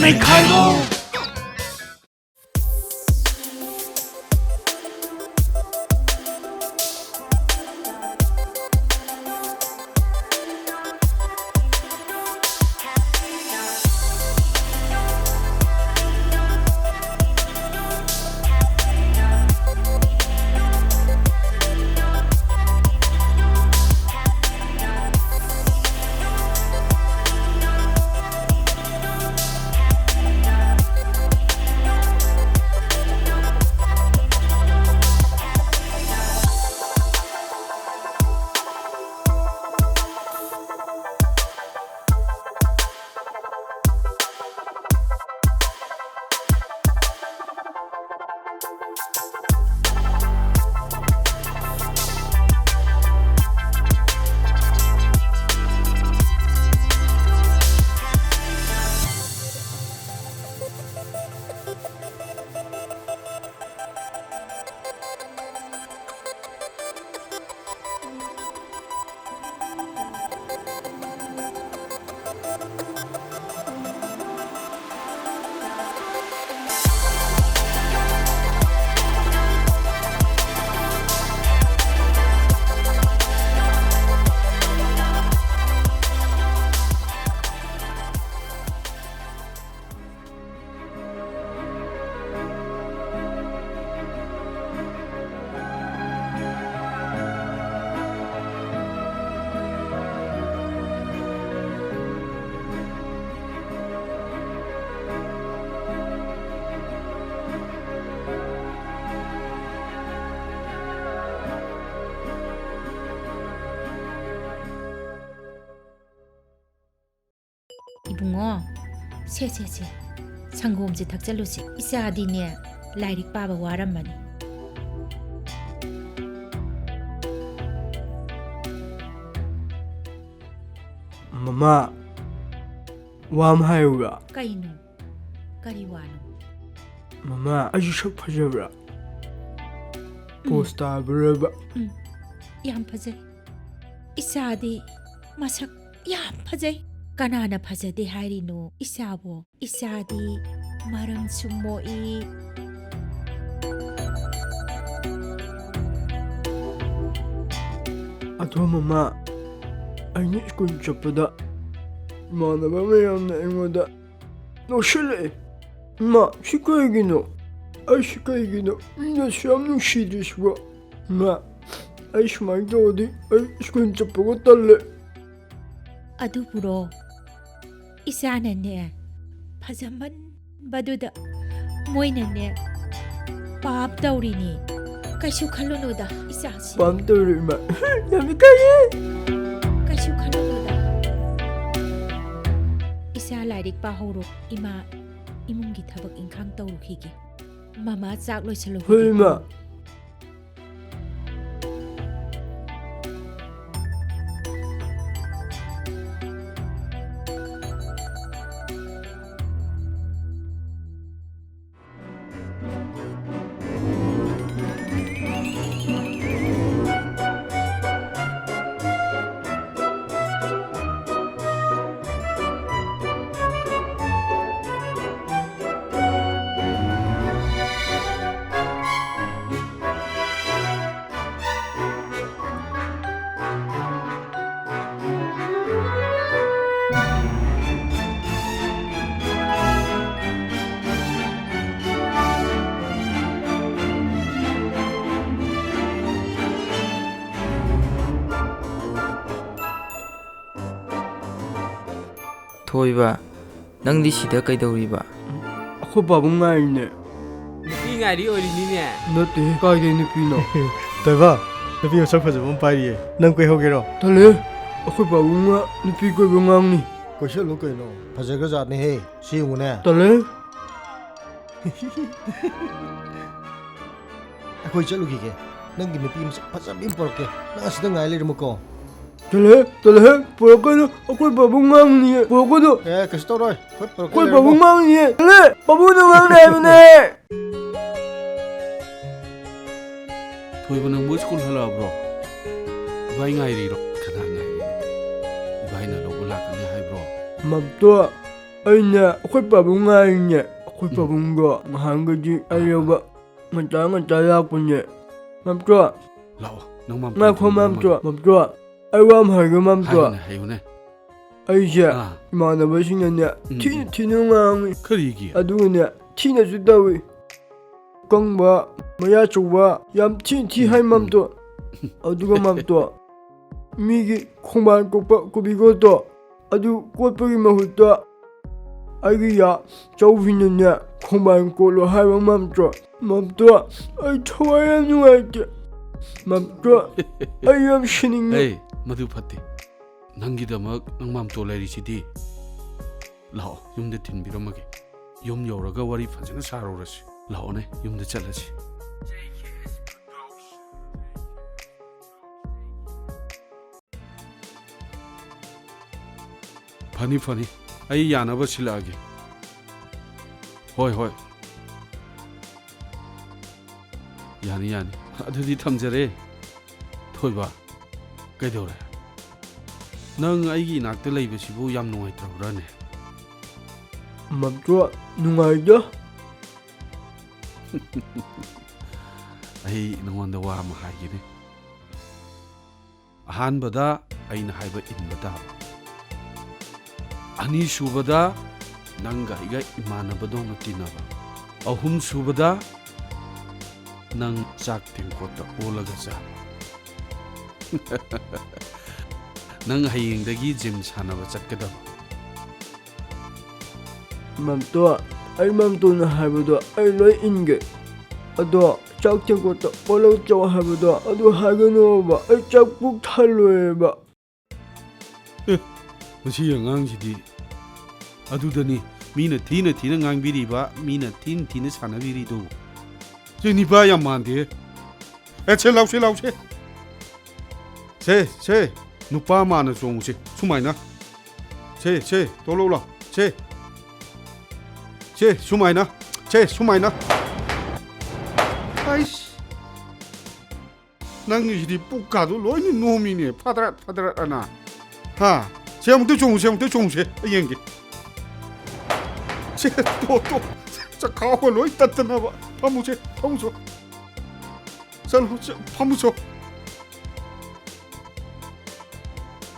Neikhairo! 이붕어, 세 상고음지 닥잘로지 이사디네 라이릭 바바 와란마니 Mama, wam hayuga. 까이누 까리와누 Mama, ajushak pajabra. Posta braba. ꯌꯥꯝ ꯐꯖꯩ 이사디 마삭 ꯌꯥꯝ ꯐꯖꯩ ꯀꯅꯥꯅ ꯐꯖꯗꯦ ꯍꯥꯏꯔꯤꯅꯣ 이사ꯕꯣ 이사디 마름ꯁꯨ 모이 Ato mama, aini school chapada. Mana ba mayamna ingoda. No shile. Ma, shikaigino. Ay shikaigino. Ina siyam nung shidishwa. Ma, ay shmai dodi. Ay school chapago talle. ꯑꯗꯨꯕꯨꯔꯣ 이사ꯅꯅꯦ ꯐꯖꯃꯟꯕꯗꯨꯗ ꯃꯣꯏꯅꯅꯦ ꯄꯥꯞ ꯇꯧꯔꯤꯅꯤ ꯀꯩꯁꯨ ꯈꯜꯂꯨꯅꯨꯗ 이사ꯁꯤ Pam tawri ma. Yami kaye. ꯀꯩꯁꯨ ꯈꯜꯂꯨꯅꯨꯗ 이사 ꯂꯥꯏꯔꯤꯛ ꯄꯥꯍꯧꯔꯣ 이마 이문기ꯊꯕꯛ ꯏꯟꯈꯥꯡ ꯇꯧꯔꯨꯈꯤꯒꯦ ꯃꯃꯥ ꯆꯥꯛ ꯂꯣꯏꯁꯜꯂꯨꯈꯤꯒꯦ Hoy ma. Thoiba, nangdi sida kaidawriba. Ako babong ngayon eh. Nupi ngari orini ne. Nate, kaya ni Pino. Thoiba, nupi yung sakpa jabong pari eh. Nang kwe hogero. Tale, ako babong nga, napigoy bangang ni. Kwe siya lo kwe no. Pajaga jat ni he. Siya mo na. Tale? Ako siya lo kike. Nang ginupi yung pasabing porke. Nang asida nga ilir mo ko. Tale, pura ka na. Ako'y babong ngang niya. Pura ko do. Kasi to roy. Ako'y babong ngang niya. Tale, babong ngang niya mo na. Thoiba nang mo school hala bro. Ibai ngai ri ro. Kana ngai. Ibai na lo bula ka ne hai bro. Magto, ꯑꯩꯅ ꯑꯩꯈꯣꯏ ꯄꯥꯕꯨꯡ ꯉꯥꯏꯔꯤꯅꯦ ꯑꯩꯈꯣꯏ ꯄꯥꯕꯨꯡꯒ ꯅꯍꯥꯟꯒꯗꯤ ꯑꯩꯌꯧꯕ ꯉꯟꯇꯥ ꯂꯥꯛꯄꯅꯦ ꯃꯝꯇꯣ ꯂꯥꯛꯑꯣ ꯅꯪ ꯃꯝ ꯉꯥꯏꯈꯣ ꯃꯝꯇꯣ ꯑꯩ ꯋꯥ ꯑꯃ ꯍꯥꯏꯒꯦ ꯃꯝꯇꯣ ꯍꯥꯏꯌꯨꯅꯦ ꯑꯩꯁꯦ ꯑꯥ ꯏꯃꯥꯟꯅꯕꯁꯤꯡꯅꯅꯦ ꯊꯤꯅ ꯉꯥꯡꯉꯤ ꯀꯔꯤꯒꯤ ꯑꯗꯨꯒꯅꯦ ꯊꯤꯅꯁꯨ ꯇꯧꯏ ꯀꯪꯕ ꯃꯌꯥ ꯆꯧꯕ ꯌꯥꯝ ꯊꯤ ꯍꯥꯏ ꯃꯝꯇꯣ ꯑꯗꯨꯒ ꯃꯝꯇꯣ ꯃꯤꯒꯤ ꯈꯣꯡꯕꯥꯟ ꯀꯣꯠꯄ ꯀꯣꯕꯤꯒꯣꯠꯇꯣ ꯑꯗꯨ ꯀꯣꯠꯄꯒꯤ ꯃꯍꯨꯠꯇ ꯑꯩꯒꯤ ꯌꯥ ꯆꯧꯁꯤꯅꯅꯦ ꯈꯣꯡꯕꯥꯟ ꯀꯣꯠꯂꯣ ꯍꯥꯏꯕ ꯃꯝꯇꯣ ꯑꯩ ꯊꯋꯥꯏ ꯌꯥꯝ ꯅꯨꯡꯉꯥꯏꯇꯦ ꯃꯝꯇꯣ ꯑꯩ ꯌꯥꯝ ꯁꯤꯅꯤꯡꯉꯤ ꯑꯩ ꯃꯗꯨ ꯐꯠꯇꯦ ꯅꯪꯒꯤꯗꯃꯛ ꯅꯪ ꯃꯝꯇꯣ ꯂꯩꯔꯤꯁꯤꯗꯤ ꯂꯥꯛꯑꯣ ꯌꯨꯝꯗ ꯊꯤꯟꯕꯤꯔꯝꯃꯒꯦ ꯌꯨꯝ ꯌꯧꯔꯒ ꯋꯥꯔꯤ ꯐꯖꯅ ꯁꯥꯔꯨꯔꯁꯤ ꯂꯥꯛꯑꯣꯅꯦ ꯌꯨꯝꯗ ꯆꯠꯂꯁꯤ ꯐꯅꯤ ꯑꯩ ꯌꯥꯅꯕ ꯁꯤꯜꯂꯛꯑꯒꯦ ꯍꯣꯏ ꯌꯥꯅꯤ ꯑꯗꯨꯗꯤ ꯊꯝꯖꯔꯦ ꯊꯣꯏꯕ ꯀꯩꯗꯧꯔꯦ ꯅꯪ ꯑꯩꯒꯤ ꯏꯅꯥꯛꯇ ꯂꯩꯕꯁꯤꯕꯨ ꯌꯥꯝ ꯅꯨꯡꯉꯥꯏꯇ꯭ꯔꯕ꯭ꯔꯥꯅꯦ ꯃꯝꯇꯣ ꯅꯨꯡꯉꯥꯏꯗ ꯑꯩ ꯅꯉꯣꯟꯗ ꯋꯥ ꯑꯃ ꯍꯥꯏꯒꯦꯅꯦ ꯑꯍꯥꯟꯕꯗ ꯑꯩꯅ ꯍꯥꯏꯕ ꯏꯟꯕ ꯇꯥꯕ ꯑꯅꯤꯁꯨꯕꯗ ꯅꯪꯒ ꯑꯩꯒ ꯏꯃꯥꯟꯅꯕꯗꯧꯅ ꯇꯤꯟꯅꯕ ꯑꯍꯨꯝꯁꯨꯕꯗ ꯅꯪ ꯆꯥꯛ ꯇꯦꯡꯀꯣꯠꯇ ꯑꯣꯜꯂꯒ ꯆꯥꯕ ꯅꯪ ꯍꯌꯦꯡꯗꯒꯤ ꯖꯤꯝ ꯁꯥꯟꯅꯕ ꯆꯠꯀꯗꯕ ꯃꯝꯇꯣ ꯑꯩ ꯃꯝꯇꯣꯅ ꯍꯥꯏꯕꯗꯣ ꯑꯩ ꯂꯣꯏ ꯏꯟꯒꯦ ꯑꯗꯣ ꯆꯥꯛ ꯇꯦꯡꯀꯣꯠꯇ ꯑꯣꯜꯂꯒ ꯆꯥꯎ ꯍꯥꯏꯕꯗꯣ ꯑꯗꯨ ꯍꯥꯏꯒꯅꯣꯕ ꯑꯩ ꯆꯥꯛ ꯄꯨꯛ ꯊꯜꯂꯣꯏꯕ ꯃꯁꯤ ꯑꯉꯥꯡꯁꯤꯗꯤ ꯑꯗꯨꯗꯅꯤ ꯃꯤꯅ ꯊꯤꯅ ꯉꯥꯡꯕꯤꯔꯤꯕ ꯃꯤꯅ ꯊꯤꯅ ꯁꯥꯟꯅꯕꯤꯔꯤꯗꯨ ꯁꯤ ꯅꯤꯄꯥ ꯌꯥꯝ ꯃꯥꯟꯗꯦ ꯁꯦ ꯂꯥꯎꯁꯦ ꯁꯦ ꯅꯨꯄꯥ ꯃꯥꯅ ꯆꯣꯡꯉꯨꯁꯦ ꯁꯨꯃꯥꯏꯅ ꯁꯦ ꯇꯣꯂꯣ ꯂꯥꯎ ꯁꯦ ꯁꯨꯃꯥꯏꯅ ꯑꯩꯁ ꯅꯪꯒꯤꯁꯤꯗꯤ ꯄꯨꯛꯀꯥꯗꯣ ꯂꯣꯏꯅ ꯅꯣꯝꯃꯤꯅꯦ ꯐꯗ꯭ꯔꯠ ꯑꯅ ꯁꯦ ꯑꯃꯨꯛꯇ ꯆꯣꯡꯉꯨꯁꯦ ꯑꯩ ꯌꯦꯡꯒꯦ ꯁꯦ ꯇꯣ ꯆꯈꯥꯎꯒ ꯂꯣꯏ ꯇꯠꯇꯅꯕ ꯐꯝꯃꯨꯁꯣ ꯆꯠꯂꯣ ꯐꯝꯃꯨꯁꯣ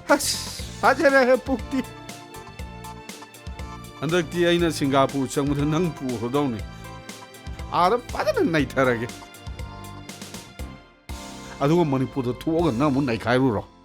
ꯑꯁ ꯐꯖꯔꯦ ꯄꯨꯛꯇꯤ ꯍꯟꯗꯛꯇꯤ ꯑꯩꯅ ꯁꯤꯡꯒꯥꯄꯨꯔ ꯆꯪꯕꯗ ꯅꯪ ꯄꯨꯈ꯭ꯔꯗꯧꯅꯤ 아다 빠져는 나이타라게. 아두고 머니푸드 투어가 너무 나이카이루로.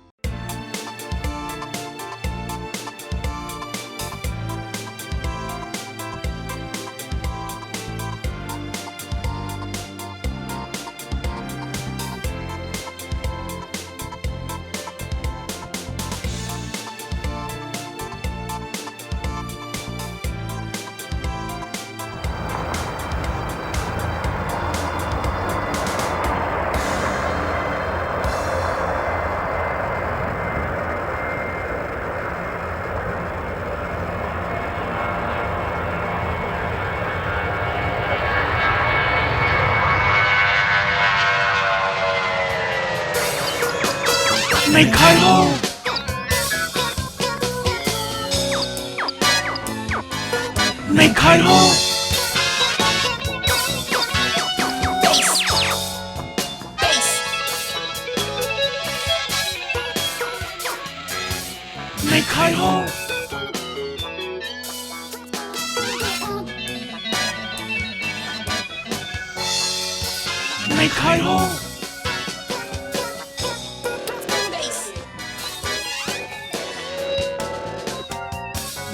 Neikhairo! Neikhairo! Neikhairo! Neikhairo!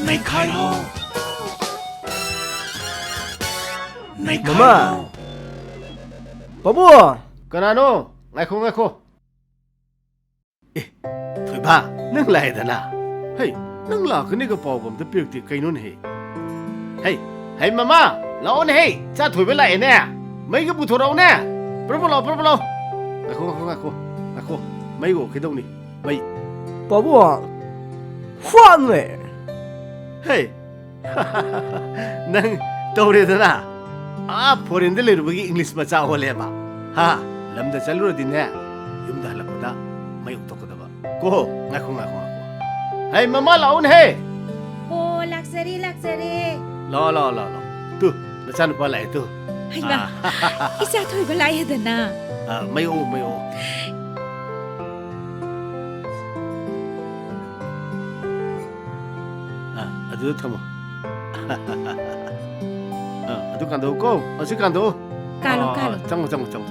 Neikhairo! Mama! Babu! Kanano? Ngako. Thoiba, nang lai da na. Hey, nang la kani ka pawgam da pirti kainun he. Hey mama, laon hey, cha thoiba lai ne. Mai ka puthorau ne. Propolo. Ngako. Mai go kidau ni. Mai. Babu, Huan le. Hey. Nang tawre da na. Foreign da lerugi English macha hole ba. Ha, lamda chalura din ne. Yumda halakda mai utokda ba. Ko, ngako. Hey mama laon hey. Oh, laksa ꯂꯥꯛꯆꯔꯦ ꯂꯥꯛꯑꯣ two ꯅꯆꯥꯅꯨꯄꯥ ꯂꯥꯛꯑꯦ two ꯍꯩꯃꯥ ꯏꯆꯥ ꯊꯣꯏꯕ ꯂꯥꯛꯑꯦꯗꯅ ꯃꯩꯑꯣ ꯑꯗꯨꯗ ꯊꯝꯃꯣ ꯑꯗꯨ ꯀꯥꯟꯗꯣꯛꯎꯀꯣ ꯑꯁꯤ ꯀꯥꯟꯗꯣꯛꯎ ꯀꯥꯜꯂꯣ ꯆꯪꯉꯣ ꯆꯪꯉꯣ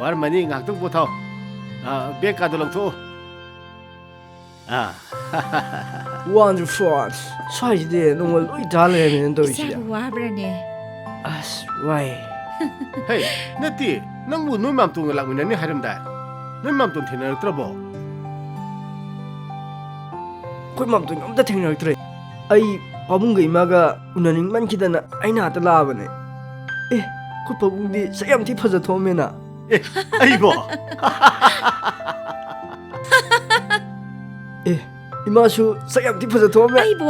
ꯋꯥꯔꯝꯃꯅꯤ ꯉꯥꯏꯍꯥꯛꯇꯪ ꯄꯣꯊꯥꯎ ꯕꯦꯒ ꯀꯥꯗꯣ ꯂꯧꯊꯣꯛꯎ Wonderful. ꯁ꯭ꯋꯥꯏꯁꯤꯗꯤ ꯅꯣꯡꯃ ꯂꯣꯏ ꯇꯥ ꯂꯩꯔꯝꯃꯦꯅ ꯇꯧꯔꯤꯁꯤꯗꯤ. ꯏꯆꯥꯕꯨ ꯋꯥꯕ꯭ꯔꯅꯦ ꯑꯁ ꯋꯥꯏ. ꯍꯦ ꯅꯠꯇꯦ ꯅꯪꯕꯨ ꯅꯣꯏ ꯃꯥꯝꯇꯣꯟꯒ ꯂꯥꯛꯃꯤꯟꯅꯅꯤ ꯍꯥꯏꯔꯝꯗꯥꯏ ꯅꯣꯏ ꯃꯥꯝꯇꯣꯟ ꯊꯦꯡꯅꯔꯛꯇ꯭ꯔꯕꯣ ꯑꯩꯈꯣꯏ ꯃꯥꯝꯇꯣꯟ ꯑꯝꯇ ꯊꯦꯡꯅꯔꯛꯇ꯭ꯔꯦ. ꯑꯩ ꯄꯥꯕꯨꯡꯒ ꯏꯃꯥꯒ ꯎꯅꯅꯤꯡꯃꯟꯈꯤꯗꯅ ꯑꯩꯅ ꯉꯥꯛꯇ ꯂꯥꯛꯑꯕꯅꯦ. ꯑꯩꯈꯣꯏ ꯄꯥꯕꯨꯡꯗꯤ ꯁꯛ ꯌꯥꯝ ꯊꯤ ꯐꯖꯊꯣꯛꯑꯝꯃꯦꯅ. ꯑꯩꯕꯣ 이마수 싹 뒤퍼서 도움에 아이고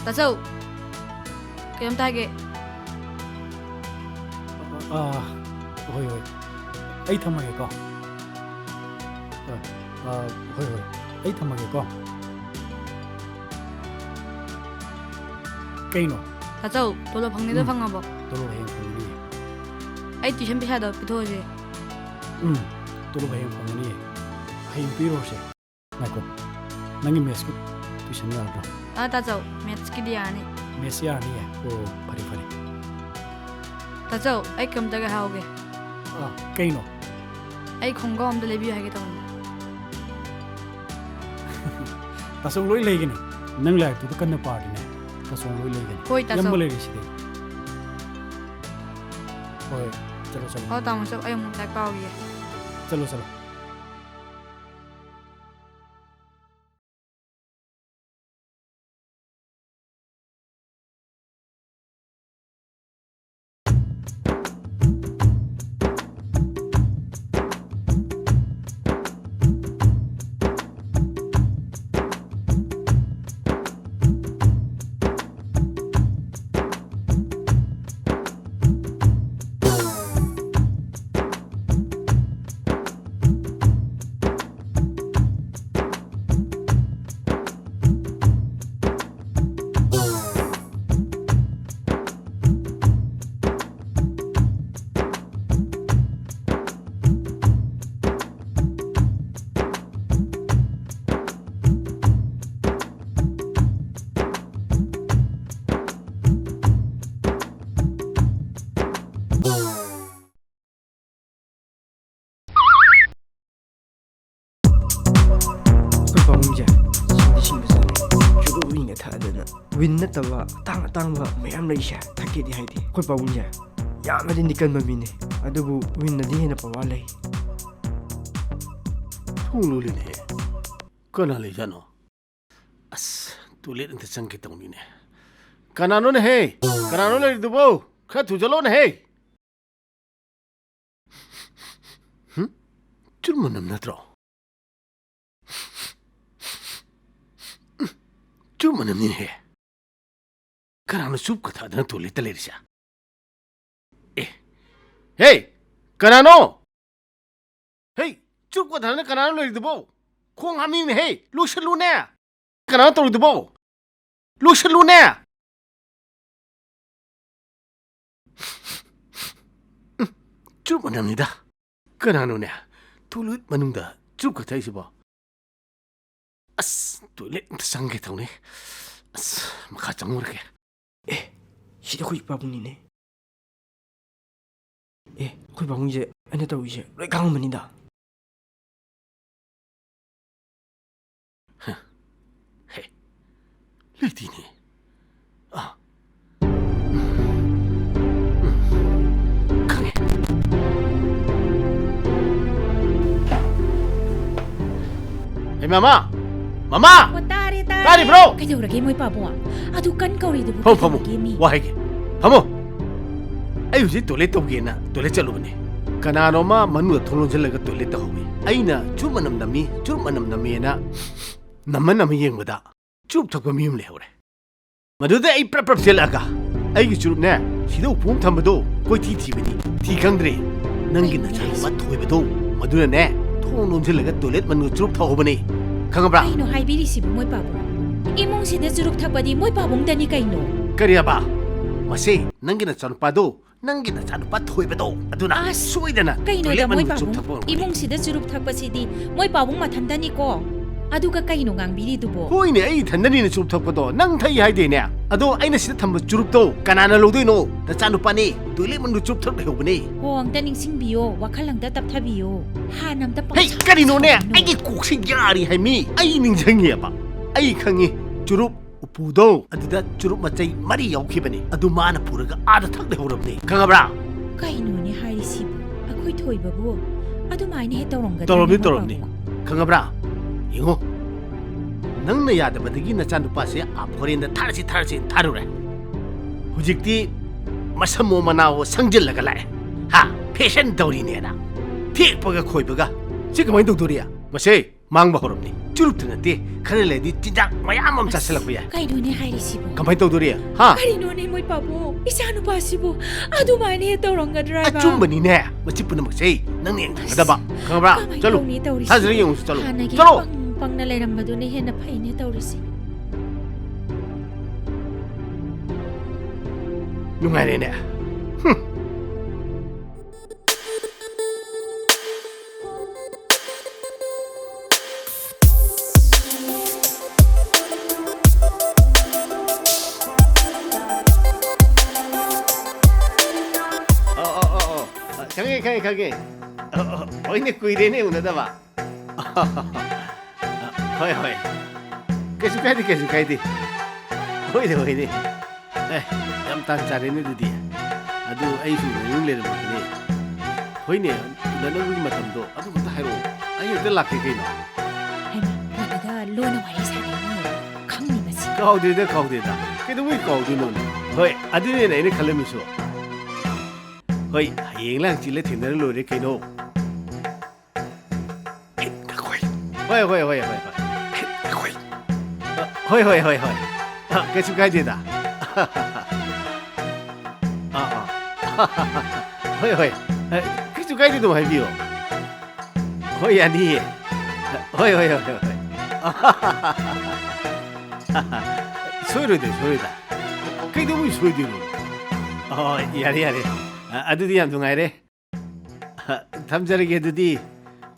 따서 그럼 타게 hoi ấy thầm mày con hoi ấy thầm mày con cây nó 따서 돌로 방내도 방아봐 tôi lo hàng phòng này 아이 튜션 비샤도 비토지 tôi lo hàng phòng này hay bị rồi sẽ này con nangi mess ko tuition na ro 아 따서 매트 키디아니 mess ya ni o phari 따서 아이 그럼 다가 하오게 cây nó 아이 건강함도 레비유 하겠다 ta song loi lei gini nang lai tu kan na party ne ta song loi lei gini 거의 따서 yam lei ri si de hoi chalo 따면서 아이 못 나가오게 chalo ꯋꯤꯟ ꯅꯠꯇꯕ ꯑꯇꯥꯡꯕ ꯃꯌꯥꯝ ꯂꯩꯁꯦ ꯊꯛꯀꯦꯗꯤ ꯍꯥꯏꯗꯤ ꯑꯩꯈꯣꯏ ꯄꯥꯕꯨꯡꯁꯦ ꯌꯥꯝꯅꯗꯤ ꯅꯤꯀꯟꯕ ꯃꯤꯅꯦ ꯑꯗꯨꯕꯨ ꯋꯤꯟꯅꯗꯤ ꯍꯦꯟꯅ ꯄꯋꯥꯔ ꯂꯩ ꯊꯣꯡꯂꯨꯂꯤꯅꯦ ꯀꯅꯥ ꯂꯩꯖꯥꯅꯣ ꯑꯁ ꯇꯣꯏꯂꯦꯠ ꯑꯝꯇ ꯆꯪꯒꯦ ꯇꯧꯅꯤꯅꯦ ꯀꯅꯥꯅꯣꯅꯦ ꯍꯦ ꯀꯅꯥꯅꯣ ꯂꯩꯔꯤꯗꯨꯕꯣ ꯈꯔ ꯊꯨꯖꯜꯂꯣꯅꯦ ꯍꯦ ꯆꯨꯝꯃꯅꯝ ꯅꯠꯇ꯭ꯔꯣ ꯆꯨꯝꯃꯅꯝꯅꯤꯅꯦ ꯍꯦ 그나노 숲 같아드는 돌리다 레리샤. 헤이, 그나노. 헤이, 숲 같아드는 그나노 레리드 보. 콩하미네 헤이, 루실루네. 그나노 돌리드 보. 루실루네. 숲만합니다. 그나노네. 돌릿 마능다. 숲 같아이시 봐. 아스, 돌릿 상게 타오네. 아스, 막가짱 모르게. 시대 거기 바봉이네. 거기 바봉 이제 안 했다고 이제 왜 강원만이다. 헤, 레디니. 강해. 에이 마마. 따리 bro. 그저그러게 뭐이 바보야 아두 깐 거리도 못 파모 와해게 파모 아이 후지 돌레 또게나 돌레 찰로네 그나노마 만누 통론질라가 돌레 따오비 아이나 주만남 남미에나 남만남 옌보다 ꯆꯨꯔꯨꯞ ꯊꯛꯄ ꯃꯤ ꯑꯃ ꯂꯩꯍꯧꯔꯦ ꯃꯗꯨꯗ ꯑꯩ ꯄ꯭ꯔꯞ ꯄ꯭ꯔꯞ ꯆꯦꯜꯂꯛꯑꯒ ꯑꯩꯒꯤ ꯆꯨꯔꯨꯞꯅꯦ ꯁꯤꯗ ꯎꯄꯨ ꯑꯃ ꯊꯝꯕꯗꯣ ꯀꯣꯏꯊꯤ ꯊꯤꯕꯅꯤ ꯊꯤ ꯈꯪꯗ꯭ꯔꯦ ꯅꯪꯒꯤ ꯅꯆꯥꯅꯨꯄꯥ ꯊꯣꯏꯕꯗꯣ ꯃꯗꯨꯅꯅꯦ ꯊꯣꯡ ꯂꯣꯟꯁꯤꯜꯂꯒ ꯇꯣꯏꯂꯦꯠ ꯃꯅꯨꯡꯗ ꯆꯨꯔꯨꯞ ꯊꯛꯍꯧꯕꯅꯤ ꯈꯪꯉꯕ꯭ꯔꯥ ꯀꯩꯅꯣ ꯍꯥꯏꯕꯤꯔꯤꯁꯤꯕꯨ ꯃꯣꯏ ꯄꯥꯕꯨꯡ ꯏꯃꯨꯡꯁꯤꯗ ꯆꯨꯔꯨꯞ ꯊꯛꯄꯗꯤ ꯃꯣꯏ ꯄꯥꯕꯨꯡꯗꯅꯤ ꯀꯩꯅꯣ ꯀꯔꯤ ꯍꯥꯏꯕ ꯃꯁꯤ ꯅꯪꯒꯤ ꯅꯆꯥꯅꯨꯄꯥꯗꯣ ꯅꯪꯒꯤ ꯅꯆꯥꯅꯨꯄꯥ ꯊꯣꯏꯕꯗꯣ ꯑꯗꯨꯅ ꯁꯣꯏꯗꯅ ꯀꯩꯅꯣꯗ ꯇꯣꯏꯂꯦꯠ ꯃꯣꯏ ꯃꯅꯨꯡꯗ ꯆꯨꯔꯨꯞ ꯄꯥꯕꯨꯡ ꯊꯛꯄ ꯑꯣꯏꯔꯝꯒꯅꯤ 이몽시대 주룹 탁바시디 모이 바봉 마탄다니고 아두가 까이노 강비리두보 ꯍꯣꯏꯅꯦ ꯑꯩ ꯏꯊꯟꯗꯅꯤꯅ ꯆꯨꯔꯨꯞ ꯊꯛꯄꯗꯣ ꯅꯪ ꯊꯛꯏ ꯍꯥꯏꯗꯦꯅꯦ ꯑꯗꯣ ꯑꯩꯅ ꯁꯤꯗ ꯊꯝꯕ ꯆꯨꯔꯨꯞꯇꯣ ꯀꯅꯥꯅ ꯂꯧꯗꯣꯏꯅꯣ ꯅꯆꯥꯅꯨꯄꯥꯅꯤ ꯇꯣꯏꯂꯦꯠ ꯃꯅꯨꯡꯗ ꯆꯨꯔꯨꯞ ꯊꯛ ꯂꯩꯍꯧꯕꯅꯤ 호엉다 닝싱비요 와칼랑다 답타비요 하남다 뻥 ꯍꯩ ꯀꯔꯤꯅꯣꯅꯦ ꯑꯩꯒꯤ ꯀꯣꯛꯁꯤ ꯌꯥꯔꯤ ꯍꯥꯏꯃꯤ ꯑꯩ ꯅꯤꯡꯁꯤꯡꯉꯦꯕ ꯑꯩ ꯈꯪꯉꯤ ꯆꯨꯔꯨꯞ ꯎꯄꯨꯗꯣ ꯑꯗꯨꯗ ꯆꯨꯔꯨꯞ ꯃꯆꯩ ꯃꯔꯤ ꯌꯥꯎꯈꯤꯕꯅꯤ ꯑꯗꯨ ꯃꯥꯅ ꯄꯨꯔꯒ ꯑꯥꯗ ꯊꯛ ꯂꯩꯍꯧꯔꯕꯅꯤ ꯈꯪꯉꯕ꯭ꯔꯥ 까이노니 하리시부 아코이 토이바부 아두마이니 해떠롱가 ꯇꯧꯔꯝꯅꯤ ꯈꯪꯉꯕ꯭ꯔꯥ ꯌꯦꯡꯉꯣ ꯅꯪꯅ ꯌꯥꯗꯕꯗꯒꯤ ꯅꯆꯥꯅꯨꯄꯥꯁꯦ ꯐꯣꯔꯦꯟꯗ ꯊꯥꯔꯁꯤ ꯊꯥꯔꯨꯔꯦ ꯍꯧꯖꯤꯛꯇꯤ ꯃꯁꯝꯃꯣ ꯃꯅꯥꯋꯣ ꯁꯪꯖꯤꯜꯂꯒ ꯂꯥꯛꯑꯦ ꯍꯥ ꯐꯦꯁꯟ ꯇꯧꯔꯤꯅꯦꯅ ꯊꯦꯛꯄꯒ ꯈꯣꯏꯕꯒ ꯁꯤ ꯀꯃꯥꯏꯅ ꯇꯧꯗꯣꯔꯤ ꯃꯁꯤ ꯃꯥꯡꯕ ꯍꯧꯔꯕꯅꯤ ꯆꯨꯔꯨꯞꯇ ꯅꯠꯇꯦ ꯈꯔ ꯂꯩꯔꯗꯤ ꯆꯤꯟꯖꯥꯛ ꯃꯌꯥꯝ ꯑꯃ ꯆꯥꯁꯤꯜꯂꯛꯄ ꯌꯥꯏ 까이노니 하리시부 ꯀꯃꯥꯏꯅ ꯇꯧꯗꯣꯔꯤ ꯍꯥ 까이노니 모이 바보 이사누바시부 아두마이니 해떠롱가 드라이바 ꯑꯆꯨꯝꯕꯅꯤꯅꯦ ꯃꯁꯤ ꯄꯨꯝꯅꯃꯛꯁꯦ ꯅꯪꯅ ꯌꯦꯡꯊꯒꯗꯕ ꯈꯪꯉꯕ꯭ꯔꯥ ꯆꯠꯂꯨ 까마이노니 떠오리시 사진을 영수 짤로. 하나기 짤로. 빵빵나 레람바도니 해나 파이니 떠오리시 누가래네 강해 어이네 꾸이래네 우나다마 허이 계속 가야 돼 어이네 ꯌꯥꯝ ꯇꯥꯟ ꯆꯥꯔꯦꯅꯦ ꯑꯗꯨꯗꯤ ꯑꯗꯨ ꯑꯩꯁꯨ ꯅꯌꯨꯝ ꯂꯩꯔꯝꯕꯅꯦ ꯍꯣꯏꯅꯦ ꯎꯅꯅꯕꯒꯤ ꯃꯇꯝꯗꯣ ꯑꯗꯨ ꯈꯛꯇ ꯍꯥꯏꯔꯛꯑꯣ ꯑꯩ ꯍꯦꯛꯇ ꯂꯥꯛꯀꯦ ꯀꯩꯅꯣ 하이마 모두가 로나 와리 사네니 강림하시 ꯀꯥꯎꯗꯦꯗ ꯀꯩꯗꯧꯕꯩ ꯀꯥꯎꯗꯣꯏꯅꯣꯅꯦ ꯍꯣꯏ ꯑꯗꯨꯅꯦꯅ ꯑꯩꯅ ꯈꯜꯂꯝꯃꯤꯁꯨ ꯍꯣꯏ ꯍꯌꯦꯡ ꯂꯥꯡꯆꯤꯜꯂ ꯊꯦꯡꯅꯔ ꯂꯣꯏꯔꯦ ꯀꯩꯅꯣ ꯍꯣꯏ ꯀꯩꯁꯨ ꯀꯥꯏꯗꯦꯗ ꯍꯣꯏ 그래도 가이드도 말비요 호이 아니 호이 소리다 그게 너무 소리도 야래 아두디 한 동아래 담자르게 해두디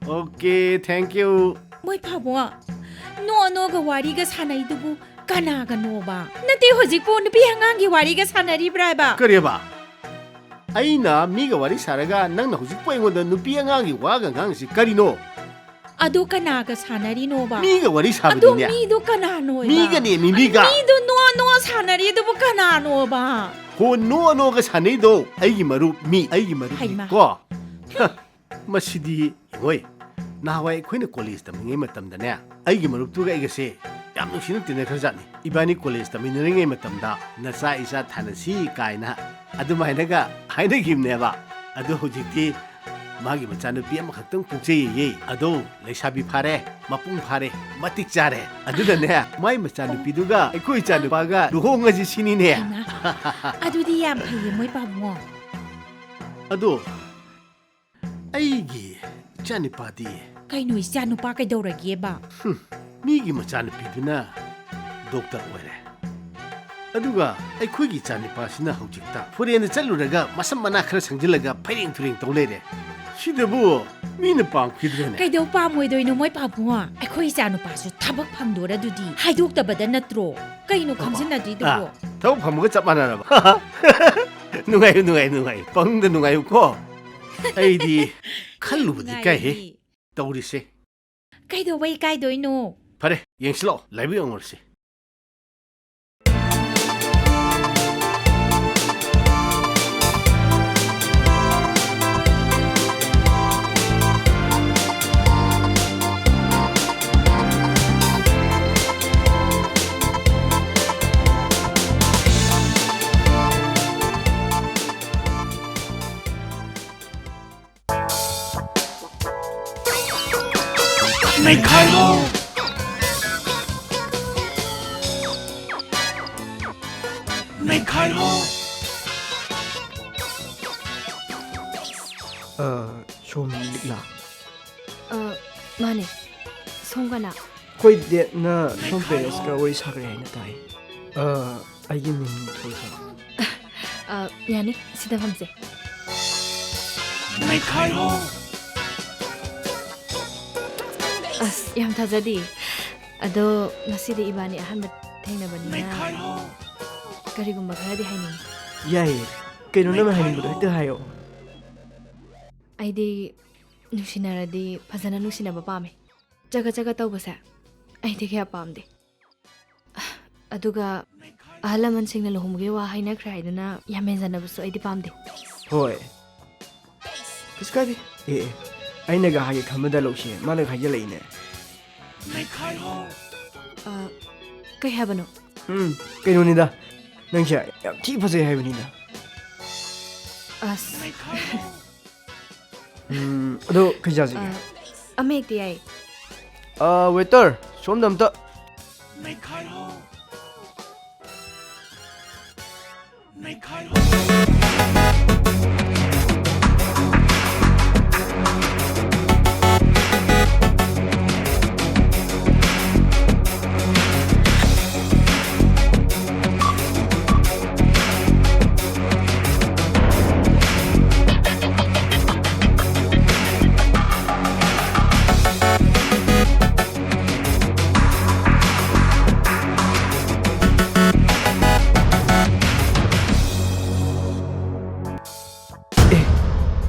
오케이 땡큐 모이 바보아 노노가 와리가 사나이두부 까나가 노바 나때 호직보 누비 항항기 와리가 사나리 브라이바 그래봐 아이나 미가 와리 사라가 낭나 호직보 앵원다 누비 항항기 와가 강시 까리노 아도 까나가 사나리 노바 미가 와리 아도 사버리냐 미도 까나 노바 미가니 미가 미도 노노 사나리두부 까나 노바 호 노노가 사네도 아이기 마루 미 아이기 마루 하이마. 거 마시디 ꯍꯣꯏ ꯅꯍꯥꯟꯋꯥꯏ ꯑꯩꯈꯣꯏꯅ ꯀꯣꯂꯦꯖ ꯇꯝꯂꯤꯉꯩ ꯃꯇꯝꯗꯅꯦ ꯑꯩꯒꯤ ꯃꯔꯨꯞꯇꯨꯒ ꯑꯩꯒꯁꯦ ꯌꯥꯝ ꯅꯨꯡꯁꯤꯅ ꯇꯤꯟꯅꯈ꯭ꯔꯖꯥꯠꯅꯤ ꯏꯕꯥꯅꯤ ꯀꯣꯂꯦꯖ ꯇꯝꯃꯤꯟꯅꯔꯤꯉꯩ ꯃꯇꯝꯗ ꯅꯆꯥ ꯏꯆꯥ ꯊꯥꯅꯁꯤ ꯀꯥꯏꯅ ꯑꯗꯨꯃꯥꯏꯅꯒ ꯍꯥꯏꯅꯈꯤꯕꯅꯦꯕ ꯑꯗꯣ ꯍꯧꯖꯤꯛꯇꯤ ꯃꯥꯒꯤ ꯃꯆꯥꯅꯨꯄꯤ ꯑꯃꯈꯛꯇꯪ ꯄꯣꯛꯆꯩꯌꯦ ꯑꯗꯣ ꯂꯩꯁꯥꯕꯤ ꯐꯥꯔꯦ ꯃꯄꯨꯡ ꯐꯥꯔꯦ ꯃꯇꯤꯛ ꯆꯥꯔꯦ ꯑꯗꯨꯗꯅꯦ ꯃꯥꯏ ꯃꯆꯥꯅꯨꯄꯤꯗꯨꯒ ꯑꯩꯈꯣꯏ 이자누ꯄꯥ가 루홍ꯉꯁꯤ 신이네 하이마 아두디 얌 파이에 모이 바보 ꯑꯗꯣ ꯑꯩꯒꯤ 이자누ꯄꯥꯗꯤ 까이노 이자 누파 까이도라기에바 미기 ꯃꯆꯥꯅꯨꯄꯤꯗꯨꯅ ꯗꯣꯛꯇꯔ ꯑꯣꯏꯔꯦ ꯑꯗꯨꯒ ꯑꯩꯈꯣꯏꯒꯤ 이자누ꯄꯥꯁꯤꯅ ꯍꯧꯖꯤꯛꯇ ꯐꯣꯔꯦꯟꯗ ꯆꯠꯂꯨꯔꯒ ꯃꯁꯝ ꯃꯅꯥ ꯈꯔ ꯁꯪꯖꯤꯜꯂꯒ ꯐꯩꯔꯦꯡ ꯊꯨꯔꯦꯡ ꯇꯧ ꯂꯩꯔꯦ ꯁꯤꯗꯕꯨ ꯃꯤꯅ ꯄꯥꯝꯈꯤꯗ꯭ꯔꯦꯅꯦ ꯀꯩꯗꯧ ꯄꯥꯝꯃꯣꯏꯗꯣꯏꯅꯣ ꯃꯣꯏ ꯄꯥꯕꯨꯡ ꯑꯩꯈꯣꯏ ꯏꯆꯥꯅꯨꯄꯥꯁꯨ ꯊꯕꯛ ꯐꯪꯗꯣꯔꯗꯨꯗꯤ ꯍꯥꯏꯗꯣꯛꯇꯕꯗ ꯅꯠꯇ꯭ꯔꯣ ꯀꯩꯅꯣ ꯈꯪꯖꯤꯟꯅꯗ꯭ꯔꯤꯗꯨꯕꯣ ꯊꯕꯛ ꯐꯪꯕꯒ ꯆꯞ ꯃꯥꯟꯅꯔꯕ ꯅꯨꯡꯉꯥꯏꯌꯨ ꯄꯪꯗ ꯅꯨꯡꯉꯥꯏꯌꯨꯀꯣ ꯑꯩꯗꯤ ꯈꯜꯂꯨꯕꯗꯤ ꯀꯥꯏꯍꯦ ꯇꯧꯔꯤꯁꯦ ꯀꯩꯗꯧꯕꯩ ꯏꯀꯥꯏꯗꯣꯏꯅꯣ ꯐꯔꯦ ꯌꯦꯡꯁꯤꯜꯂꯛꯑꯣ ꯂꯥꯏꯕꯛ ꯌꯦꯡꯉꯨꯔꯁꯤ Neikhairo ꯁꯣꯝ ꯂꯤꯛꯂꯥ ꯃꯥꯅꯦ ꯁꯣꯝ ꯀꯅꯥ ꯑꯩꯈꯣꯏ ꯗꯦꯠꯅ ꯁꯣꯝ ꯄꯦꯔꯦꯟꯁꯀ ꯋꯥꯔꯤ ꯁꯥꯈ꯭ꯔꯦ ꯍꯥꯏꯅ ꯇꯥꯏ ꯑꯩꯒꯤ ꯃꯤꯡ ꯊꯣꯏꯕ ꯌꯥꯅꯤ ꯁꯤꯗ ꯐꯝꯁꯦ ꯑꯁ ꯌꯥꯝ ꯊꯥꯖꯗꯦ ꯑꯗꯣ ꯉꯁꯤꯗꯤ ꯏꯕꯥꯅꯤ ꯑꯍꯥꯟꯕ ꯊꯦꯡꯅꯕꯅꯤꯅ ꯀꯔꯤꯒꯨꯝꯕ ꯈꯔꯗꯤ ꯍꯥꯏꯅꯤꯡꯉꯤ ꯌꯥꯏꯌꯦ ꯀꯩꯅꯣ ꯅꯪꯅ ꯍꯥꯏꯅꯤꯡꯕꯗꯣ ꯍꯦꯛꯇ ꯍꯥꯏꯌꯣ ꯑꯩꯗꯤ ꯅꯨꯡꯁꯤꯅꯔꯗꯤ ꯐꯖꯅ ꯅꯨꯡꯁꯤꯅꯕ ꯄꯥꯝꯃꯦ ꯆꯒꯠ ꯆꯒꯠ ꯇꯧꯕꯁꯦ ꯑꯩꯗꯤ ꯀꯌꯥ ꯄꯥꯝꯗꯦ ꯑꯗꯨꯒ ꯑꯍꯜ ꯂꯃꯟꯁꯤꯡꯅ ꯂꯨꯍꯣꯡꯕꯒꯤ ꯋꯥ ꯍꯥꯏꯅꯈ꯭ꯔꯦ ꯍꯥꯏꯗꯨꯅ ꯌꯥꯝ ꯍꯦꯟꯖꯟꯅꯕꯁꯨ ꯑꯩꯗꯤ ꯄꯥꯝꯗꯦ ꯍꯣꯏ ꯀꯩꯁꯨ ꯀꯥꯏꯗꯦ ꯑꯩꯅꯒ ꯍꯥꯏꯒꯦ ꯈꯟꯕꯗ ꯂꯧꯁꯦ ꯃꯥꯅꯒ ꯍꯥꯏꯖꯜꯂꯛꯏꯅꯦ ꯀꯩ ꯍꯥꯏꯕꯅꯣ ꯀꯩꯅꯣꯅꯤꯗ ꯅꯪꯁꯦ ꯌꯥꯝ ꯊꯤ ꯐꯖꯩ ꯍꯥꯏꯕꯅꯤꯗ ꯑꯁ ꯑꯗꯣ ꯀꯩ ꯆꯥꯁꯤꯒꯦ ꯑꯃ ꯍꯦꯛꯇ ꯌꯥꯏ ꯋꯦꯇꯔ ꯁꯣꯝꯗ ꯑꯝꯇ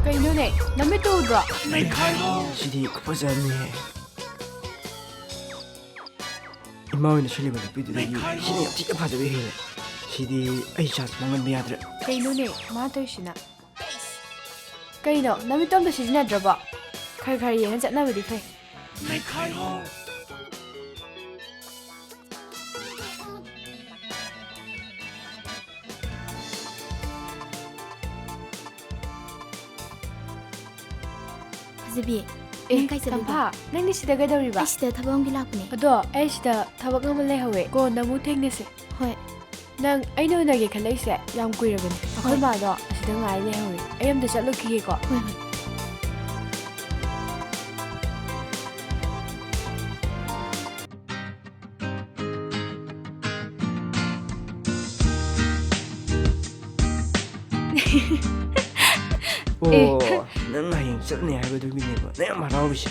ꯀꯩꯅꯣꯅꯦ ꯅꯃꯤꯠ ꯇꯧꯗ꯭ꯔꯣ ꯁꯤꯗꯤ ꯈꯨꯐꯖꯕꯅꯤꯍꯦ ꯏꯃꯥ ꯍꯣꯏꯅ ꯁꯤꯜꯂꯤꯕ ꯅꯨꯄꯤꯗꯨꯗꯒꯤ ꯁꯤꯅ ꯌꯥꯝ ꯊꯤꯅ ꯐꯖꯕ ꯍꯦꯜꯂꯦ ꯁꯤꯗꯤ ꯑꯩ ꯆꯥꯟꯁ ꯃꯥꯡꯍꯟꯕ ꯌꯥꯗ꯭ꯔꯦ ꯀꯩꯅꯣꯅꯦ ꯃꯥ ꯇꯧꯔꯤꯁꯤꯅ ꯀꯩꯅꯣ ꯅꯃꯤꯠꯇꯣ ꯑꯝꯇ ꯁꯤꯖꯤꯟꯅꯗ꯭ꯔꯕꯣ ꯈꯔ ꯈꯔ ꯌꯦꯡꯉ ꯆꯠꯅꯕꯗꯤ ꯐꯩ ꯐꯖꯕꯤ ꯅꯪ ꯀꯥꯏ ꯆꯠꯂꯤꯕ ꯇꯝꯐꯥ ꯅꯪꯗꯤ ꯁꯤꯗ ꯀꯩꯗꯧꯔꯤꯕ ꯑꯩ ꯁꯤꯗ ꯊꯕꯛ ꯑꯃꯒꯤ ꯂꯥꯛꯄꯅꯦ ꯑꯗꯣ ꯑꯩ ꯁꯤꯗ ꯊꯕꯛ ꯑꯃ ꯂꯩꯍꯧꯋꯦ ꯀꯣꯟꯅ ꯑꯃꯨꯛ ꯊꯦꯡꯅꯁꯦ ꯍꯣꯏ ꯅꯪ ꯑꯩꯅ ꯎꯅꯒꯦ ꯈꯜꯂꯛꯏꯁꯦ ꯌꯥꯝ ꯀꯨꯏꯔꯕꯅꯦ ꯑꯩꯈꯣꯏ ꯃꯥꯗꯣ ꯑꯁꯤꯗ ꯉꯥꯏ ꯂꯩꯍꯧꯋꯦ ꯑꯩ ꯑꯝꯇ ꯆꯠꯂꯨꯈꯤꯒꯦꯀꯣ ꯍꯣꯏ ꯍꯣꯏ ꯑꯣ ꯅꯪ ꯍꯌꯦꯡ ꯆꯠꯅꯤ ꯍꯥꯏꯕꯗꯨꯒꯤꯅꯦꯕ ꯅꯪ ꯌꯥꯝ ꯍꯔꯥꯎꯔꯤꯁꯦ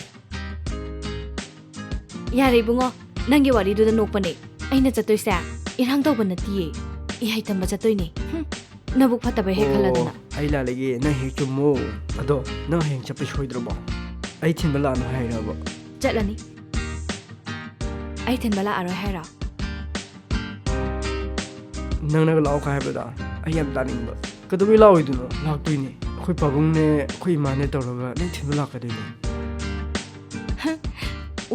ꯌꯥꯔꯦ ꯏꯕꯨꯡꯉꯣ ꯅꯪꯒꯤ ꯋꯥꯔꯤꯗꯨꯗ ꯅꯣꯛꯄꯅꯦ ꯑꯩꯅ ꯆꯠꯇꯣꯏꯁꯦ ꯏꯔꯥꯡ ꯇꯧꯕ ꯅꯠꯇꯤꯌꯦ ꯏꯍꯩ ꯇꯝꯕ ꯆꯠꯇꯣꯏꯅꯦ ꯅꯕꯨꯛ ꯐꯠꯇꯕ ꯍꯦꯛ ꯈꯜꯂꯗꯅ ꯑꯩ ꯂꯥꯜꯂꯒꯦ ꯅꯪ ꯍꯦꯛ ꯆꯨꯝꯃꯣ ꯑꯗꯣ ꯅꯪ ꯍꯌꯦꯡ ꯆꯠꯄ ꯁꯣꯏꯗ꯭ꯔꯕꯣ ꯑꯩ ꯊꯤꯟꯕ ꯂꯥꯛꯑꯅꯨ ꯍꯥꯏꯔꯕ ꯆꯠꯂꯅꯤ ꯑꯩ ꯊꯤꯟꯕ ꯂꯥꯛꯑꯔꯣꯏ ꯍꯥꯏꯔꯣ ꯅꯪꯅꯒ ꯂꯥꯛꯑꯣ ꯍꯥꯏꯕꯗ ꯑꯩ ꯌꯥꯝ ꯇꯥꯅꯤꯡꯕ ꯀꯩꯗꯧꯕꯩ ꯂꯥꯛꯑꯣꯏꯗꯣꯏꯅꯣ ꯂꯥꯛꯇꯣꯏꯅꯦ ꯑꯩꯈꯣꯏ ꯄꯥꯕꯨꯡꯅꯦ ꯑꯩꯈꯣꯏ ꯏꯃꯥꯅꯦ ꯇꯧꯔꯒ ꯅꯪ ꯊꯤꯟꯕ ꯂꯥꯛꯀꯗꯣꯏꯅꯦ